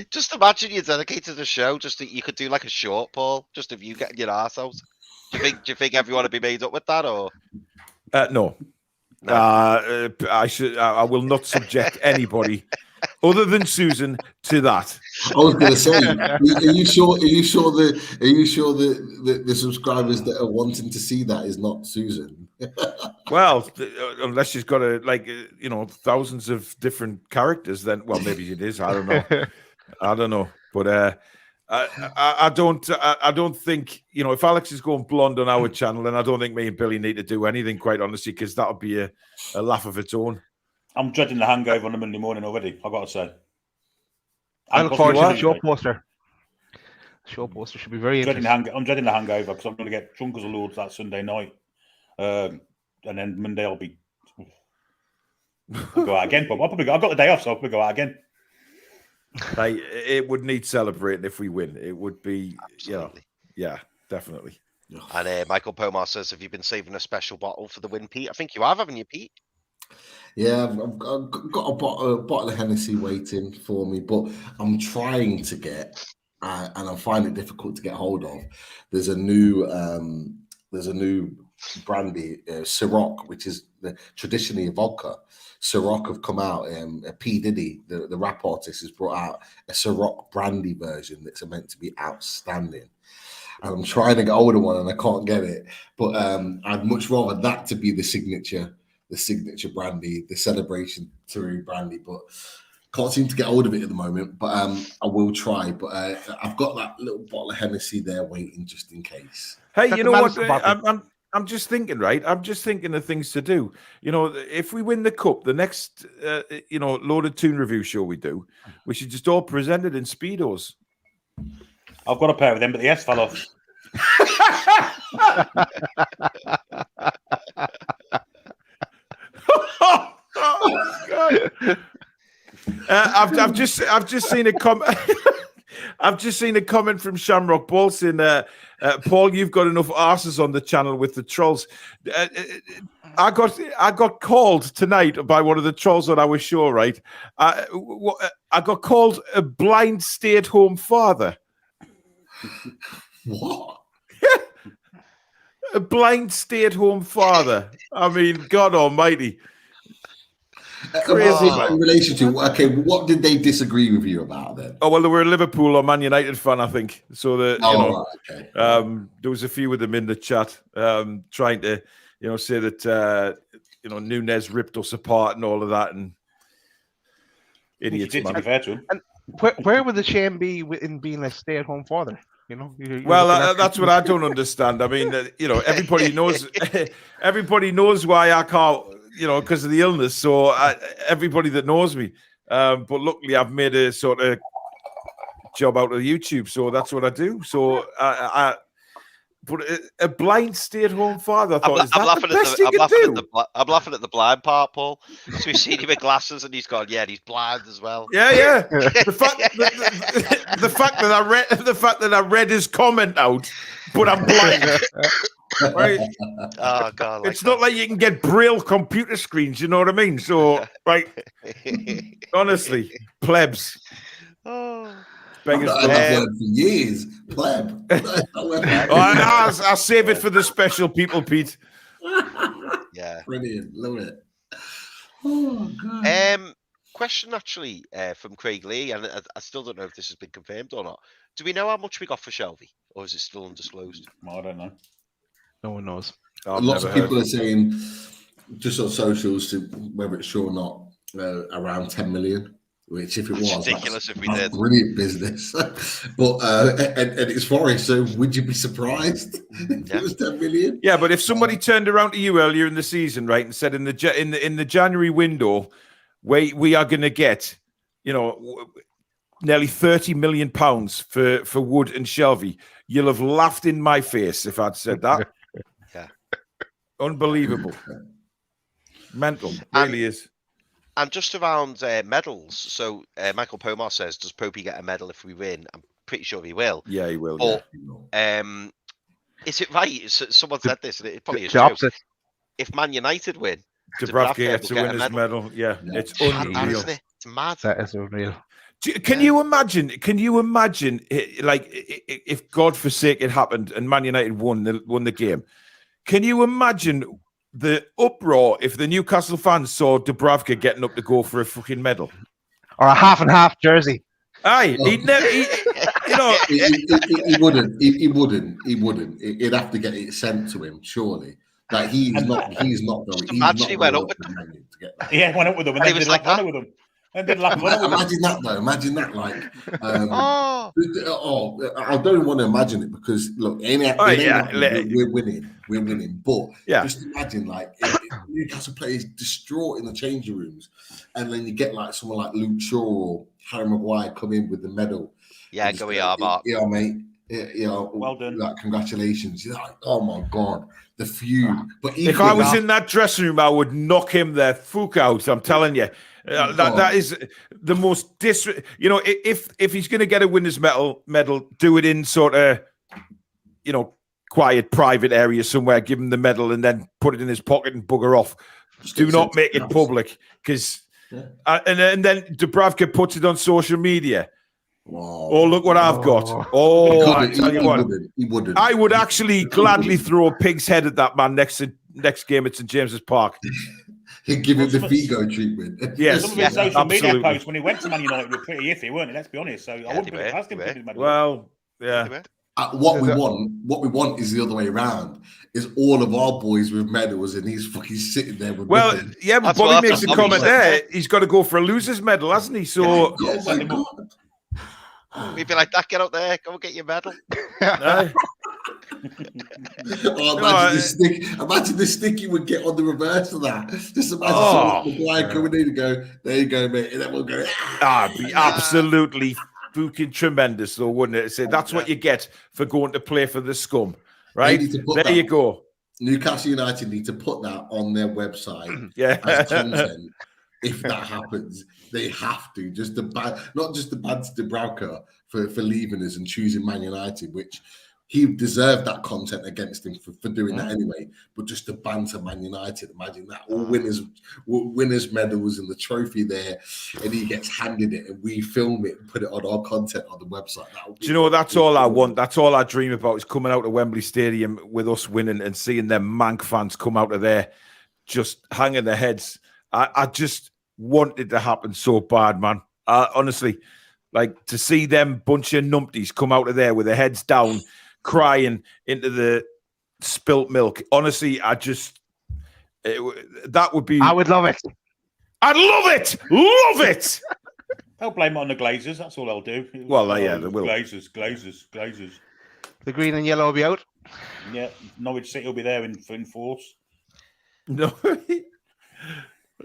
Just imagine you dedicated the show just that you could do like a short, Paul, just of you getting your ass out. Do you think everyone would be made up with that, or no? I will not subject anybody other than Susan to that. I was going to say, are you sure the subscribers that are wanting to see that is not Susan? Well, unless she's got thousands of different characters, then maybe it is. I don't know. But I don't think, if Alex is going blonde on our channel, then I don't think me and Billy need to do anything, quite honestly, because that would be a laugh of its own. I'm dreading the hangover on a Monday morning already, I've got to say. I look forward to the show poster. Show poster should be very interesting. I'm dreading the hangover because I'm going to get drunk as a lord that Sunday night. And then Monday I'll go out again. But I've got the day off, so I'll probably go out again. It would need celebrating if we win. It would be, absolutely. Definitely. And Michael Pomar says, have you been saving a special bottle for the win, Pete? I think you have, haven't you, Pete? Yeah, I've got a bottle of Hennessy waiting for me, but I'm trying to get, and I find it difficult to get hold of. There's a new brandy, Ciroc, which is traditionally a vodka. Ciroc have come out, P. Diddy, the rap artist, has brought out a Ciroc brandy version that's meant to be outstanding. And I'm trying to get hold of one and I can't get it. But I'd much rather that to be the signature brandy, the celebration Toon brandy, but can't seem to get hold of it at the moment. But I will try. But I've got that little bottle of Hennessy there waiting just in case. Hey, you know what? I'm just thinking, right? I'm just thinking of things to do. If we win the cup, the next, loaded Toon review show we do, we should just all present it in Speedos. I've got a pair of them, but the S fell off. Oh, God. I've just seen a comment. I've just seen a comment from Shamrock Ball saying, "Paul, you've got enough arses on the channel with the trolls." I got called tonight by one of the trolls on our show. Right, I got called a blind stay-at-home father. What? A blind stay-at-home father. I mean, God Almighty. Crazy, in relation to, okay, what did they disagree with you about then? Oh, well, they were a Liverpool or Man United fan, I think. So there was a few of them in the chat trying to, say that Nunez ripped us apart and all of that, and idiots. To be fair to him. And where would the shame be in being a stay-at-home father? That's what I don't understand. I mean, everybody knows. Everybody knows why I can't. Because of the illness. So everybody that knows me. But luckily, I've made a sort of job out of YouTube. So that's what I do. So but a blind stay-at-home father. I thought, I'm laughing at the blind part, Paul. So we've seen him with glasses, and he's gone. Yeah, and he's blind as well. Yeah. The fact that I read his comment out, but I'm blind. Right. Oh God! It's not like you can get Braille computer screens. You know what I mean? So, right. Honestly, plebs. Oh. I've word for years. Pleb. I'll save it for the special people, Pete. Yeah. Brilliant. Love it. Oh God. Question actually from Craig Lee, and I still don't know if this has been confirmed or not. Do we know how much we got for Shelby, or is it still undisclosed? I don't know. No one knows. Lots of people are saying, just on socials, to whether it's true or not, around 10 million. Which, if it was, ridiculous if we did. Brilliant business. But and it's Forest, so would you be surprised if it was 10 million? Yeah, but if somebody turned around to you earlier in the season, right, and said in the January window, we are going to get, nearly £30 million for Wood and Shelby, you'll have laughed in my face if I'd said that. Yeah, unbelievable, mental, really is. And just around medals, so Michael Pomar says, does Popey get a medal if we win? I'm pretty sure he will. Yeah, he will. But, is it right? Someone said this, and it probably is the true. Opposite. If Man United win, Dubravka gets a winner's medal. Yeah, it's unreal. Isn't it? It's mad. That is unreal. Can you imagine? Like, if God forsake it happened and Man United won the game? Can you imagine the uproar if the Newcastle fans saw Dubravka getting up to go for a fucking medal, or a half and half jersey? Aye, he'd never. He wouldn't. He wouldn't. He'd have to get it sent to him, surely. Like he's not going. Imagine he went up with them. Yeah, went up with them, and he was like that. With them. Imagine that though. Imagine that, like, I don't want to imagine it because look, we're winning. But just imagine, like, if Newcastle players distraught in the changing rooms, and then you get like someone like Luke Shaw or Harry Maguire come in with the medal. Yeah, go Mark. Yeah, mate. Well done. Like, congratulations. You're like, oh my God, the feud. But if I was in that dressing room, I would knock him the fuck out. I'm telling you. That is the most if he's going to get a winner's medal, do it in sort of quiet private area somewhere, give him the medal and then put it in his pocket and bugger off. Do not make it public, because and then Dubravka puts it on social media. Wow. Oh, look what I've got. Oh, I tell you what, he wouldn't. I would actually gladly throw a pig's head at that man next game at St James's Park. He'd give him the Figo treatment. Yes, some of his social media posts when he went to Man United were pretty iffy, weren't they? Let's be honest. So I wouldn't put it past him. Well, yeah. What we want is the other way around. Is all of our boys with medals, and he's fucking sitting there with. Well, nothing. yeah, but Bobby makes a comment there. He's got to go for a loser's medal, hasn't he? So. Oh my God. We'd be like, that, get out there, go get your medal. Imagine the stick you would get on the reverse of that. Just imagine someone coming in and go, there you go, mate. And then we'll go, be absolutely fucking tremendous, though, wouldn't it? Say that's what you get for going to play for the scum, They right? need to put There that- you go. Newcastle United need to put that on their website Yeah. as content. If that happens, they have to not just the banter to Brauker for leaving us and choosing Man United, which he deserved that content against him for doing that anyway. But just to banter Man United, imagine that all winners medals and the trophy there, and he gets handed it, and we film it and put it on our content on the website. Do you know, that's all I want. That's all I dream about, is coming out of Wembley Stadium with us winning and seeing them Manc fans come out of there just hanging their heads. I just want it to happen so bad, man. Honestly, like, to see them bunch of numpties come out of there with their heads down, crying into the spilt milk. Honestly, that would be. I would love it. I'd love it. Love it. They'll blame it on the Glazers. That's all they'll do. Well, yeah, they will. Glazers. The green and yellow will be out. Yeah, Norwich City will be there in force. No.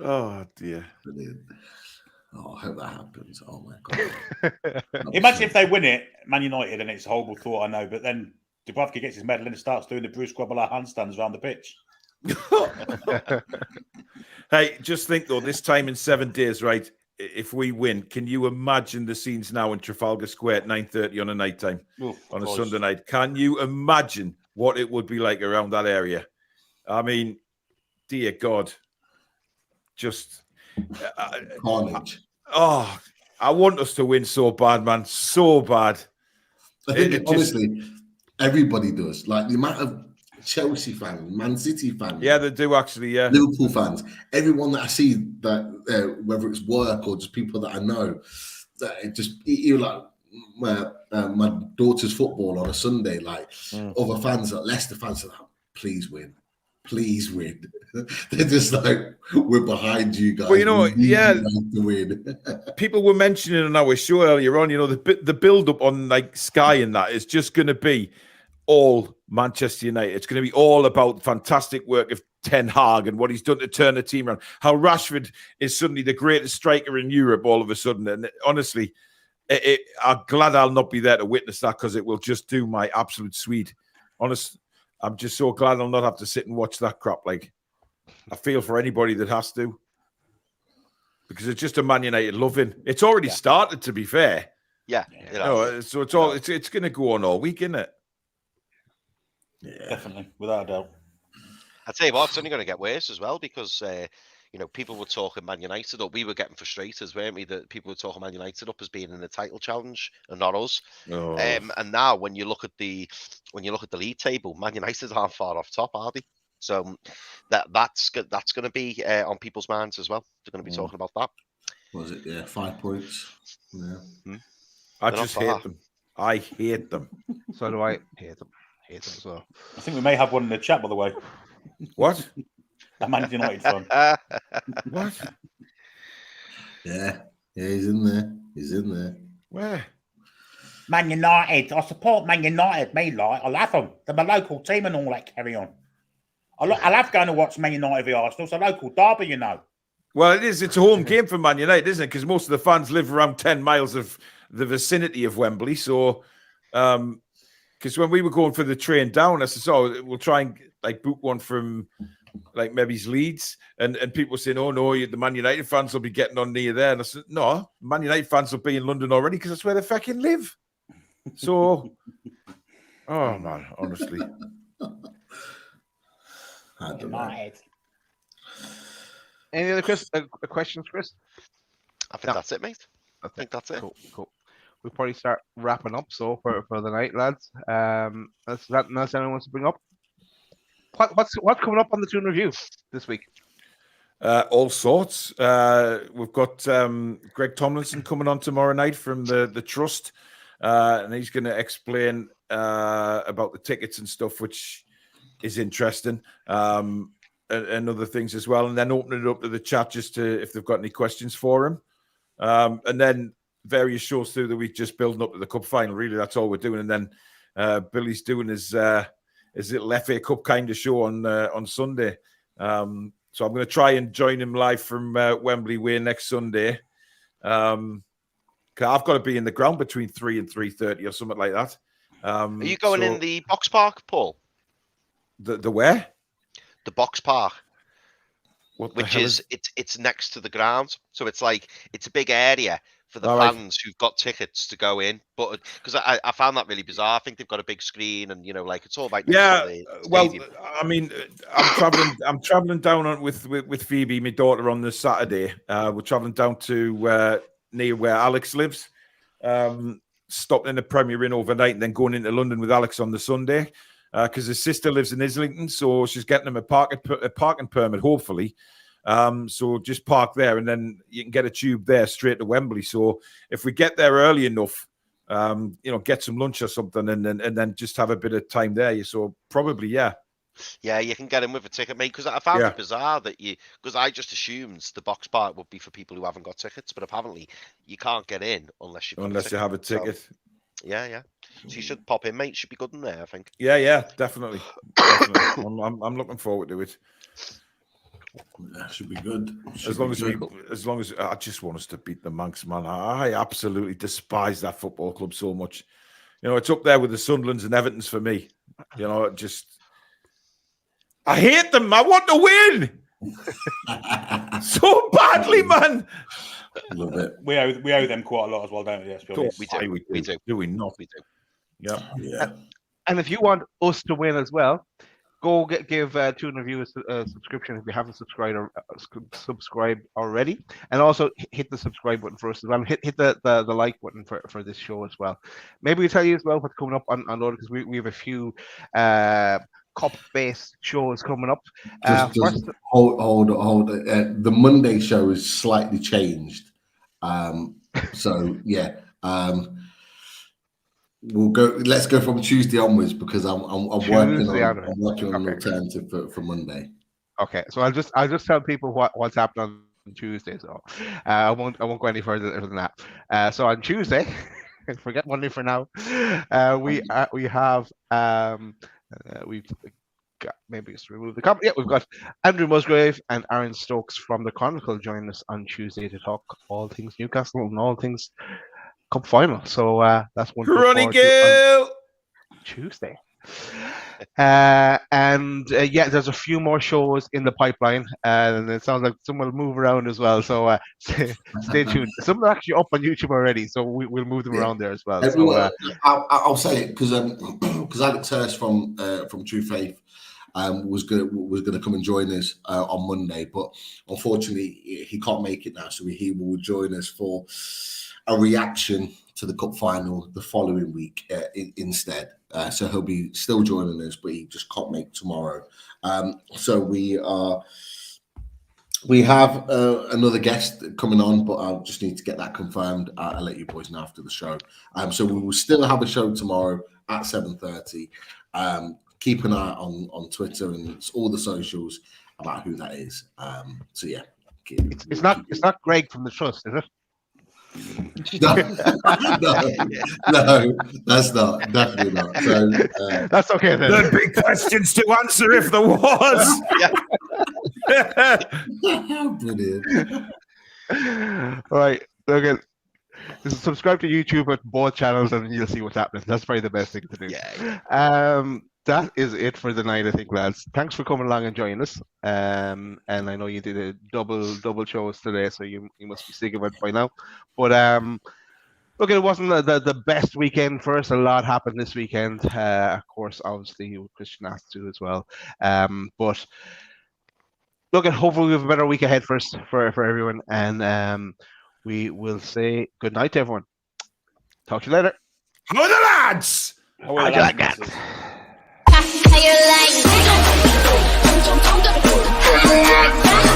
Oh dear. Brilliant. Oh, I hope that happens. Oh my god. Imagine if they win it, Man United, and it's a horrible thought, I know, but then Dubravka gets his medal and starts doing the Bruce Grobbelaar handstands around the pitch. Hey, just think though, this time in 7 days, right? If we win, can you imagine the scenes now in Trafalgar Square at 9:30 on a night time, on a Sunday night? Can you imagine what it would be like around that area? I mean, dear God, just carnage. Oh, I want us to win so bad, man, so bad. I think honestly, everybody does. Like the amount of Chelsea fans, Man City fans, yeah, they do actually. Yeah, Liverpool fans, everyone that I see, that whether it's work or just people that I know, that it just you like my daughter's football on a Sunday. Like other fans, like Leicester fans, are like, please win. Please win. They're just like, we're behind you guys. Well, you know, yeah, to win. People were mentioning on our show earlier on, you know, the build up on like Sky and that is just going to be all Manchester United. It's going to be all about the work of Ten Hag and what he's done to turn the team around. How Rashford is suddenly the greatest striker in Europe all of a sudden. And honestly, I'm glad I'll not be there to witness that, because it will just do my absolute sweet. Honestly, I'm just so glad I'll not have to sit and watch that crap. Like, I feel for anybody that has to, because it's just a Man United loving. It's already started, to be fair. Yeah. No, so it's all it's going to go on all week, isn't it? Yeah, definitely, without a doubt. I tell you what, it's only going to get worse as well, because you know, people were talking Man United up. We were getting frustrated, weren't we? That people were talking Man United up as being in the title challenge and not us. Oh. And now, when you look at the league table, Man United aren't far off top, are they? So that's going to be on people's minds as well. They're going to be talking about that. Was it? Yeah, 5 points. Yeah. I just hate them. I hate them. So do I. Hate them. Hate them as well. I think we may have one in the chat, by the way. What? A Man United fan. What? Yeah, he's in there. He's in there. Where? Man United. I support Man United. Me, like, I love them. They're my local team and all that. Carry on. I love going to watch Man United v Arsenal. It's a local derby, you know. Well, it is. It's a home game for Man United, isn't it? Because most of the fans live around 10 miles of the vicinity of Wembley. So, because when we were going for the train down, I said, "Oh, we'll try and like book one from like maybe Leeds," and people were saying, "Oh no, the Man United fans will be getting on near there." And I said, "No, Man United fans will be in London already, because that's where they fucking live." So, oh man, honestly, I don't know. Any other questions, Chris? I think that's it, mate. I think that's it. Cool. We'll probably start wrapping up. So for the night, lads, unless anyone wants to bring up, what's coming up on the Toon review this week? all sorts. We've got Greg Tomlinson coming on tomorrow night from the Trust, and he's going to explain about the tickets and stuff, which is interesting, and other things as well. And then open it up to the chat just to if they've got any questions for him. And then various shows through the week, just building up to the cup final. Really, that's all we're doing. And then Billy's doing his little FA Cup kind of show on Sunday. So I'm going to try and join him live from Wembley Way next Sunday. And I've got to be in the ground between 3 and 3:30 or something like that. Are you going in the box park, Paul? The where? The box park. Which is it's next to the ground, so it's like it's a big area for the fans who've got tickets to go in. But because I found that really bizarre. I think they've got a big screen, and like it's all right. Well, I mean, I'm traveling down with Phoebe, my daughter, on the Saturday. We're traveling down to near where Alex lives. Stopping in the Premier Inn overnight, and then going into London with Alex on the Sunday. Because his sister lives in Islington, so she's getting him a parking permit, hopefully. So just park there, and then you can get a tube there straight to Wembley. So if we get there early enough, get some lunch or something, and then just have a bit of time there. So probably, yeah. Yeah, you can get in with a ticket, mate. Because I found it bizarre because I just assumed the box park would be for people who haven't got tickets, but apparently you can't get in unless you have a ticket. So, yeah. So you should pop in, mate. Should be good in there, I think. Yeah, definitely. I'm looking forward to it. That should be good. As long as I just want us to beat the Manx, man. I absolutely despise that football club so much. It's up there with the Sunderlands and Evertons for me. I hate them. I want to win so badly, man. Love it. We owe them quite a lot as well, don't we? Let's be honest. We do. Do we not? We do. Yeah. And if you want us to win as well, go give Toon Review a subscription if you haven't subscribed already, and also hit the subscribe button for us as well. Hit the like button for this show as well. Maybe we'll tell you as well what's coming up on Lord, because we have a few cup-based shows coming up. Just hold. The Monday show is slightly changed. So yeah. We'll go. Let's go from Tuesday onwards because I'm working on an alternative for Monday. Okay, so I'll just tell people what's happening on Tuesday. So I won't go any further than that. So on Tuesday, forget Monday for now. We've got, maybe just remove the comment. Yeah, we've got Andrew Musgrave and Aaron Stokes from the Chronicle joining us on Tuesday to talk all things Newcastle and all things Cup Final. So that's one. Ronnie Gill Tuesday. Yeah, there's a few more shows in the pipeline, and it sounds like some will move around as well. So stay tuned. Some are actually up on YouTube already, so we'll move them around there as well. So, I'll say it because Alex Hurst from True Faith was gonna come and join us on Monday, but unfortunately he can't make it now. So he will join us for a reaction to the Cup Final the following week instead. So he'll be still joining us, but he just can't make tomorrow. So we have another guest coming on, but I'll just need to get that confirmed. I'll let you boys know after the show. So we will still have a show tomorrow at 7:30. Keep an eye on Twitter and all the socials about who that is. So yeah, it's not Greg from the Trust, is it? No, that's not. Definitely not. So that's okay then. The big questions to answer if there was. Brilliant. All right. Okay. Subscribe to YouTube at both channels and you'll see what's happening. That's probably the best thing to do. Yeah. That is it for the night, I think, lads. Thanks for coming along and joining us. And I know you did a double shows today, so you must be sick of it by now. But look, it wasn't the best weekend for us. A lot happened this weekend. Of course, obviously, with Christian Atsu as well. But look, hopefully we have a better week ahead for us, for everyone. And we will say good night to everyone. Talk to you later. How are the lads? How are you like that? How you like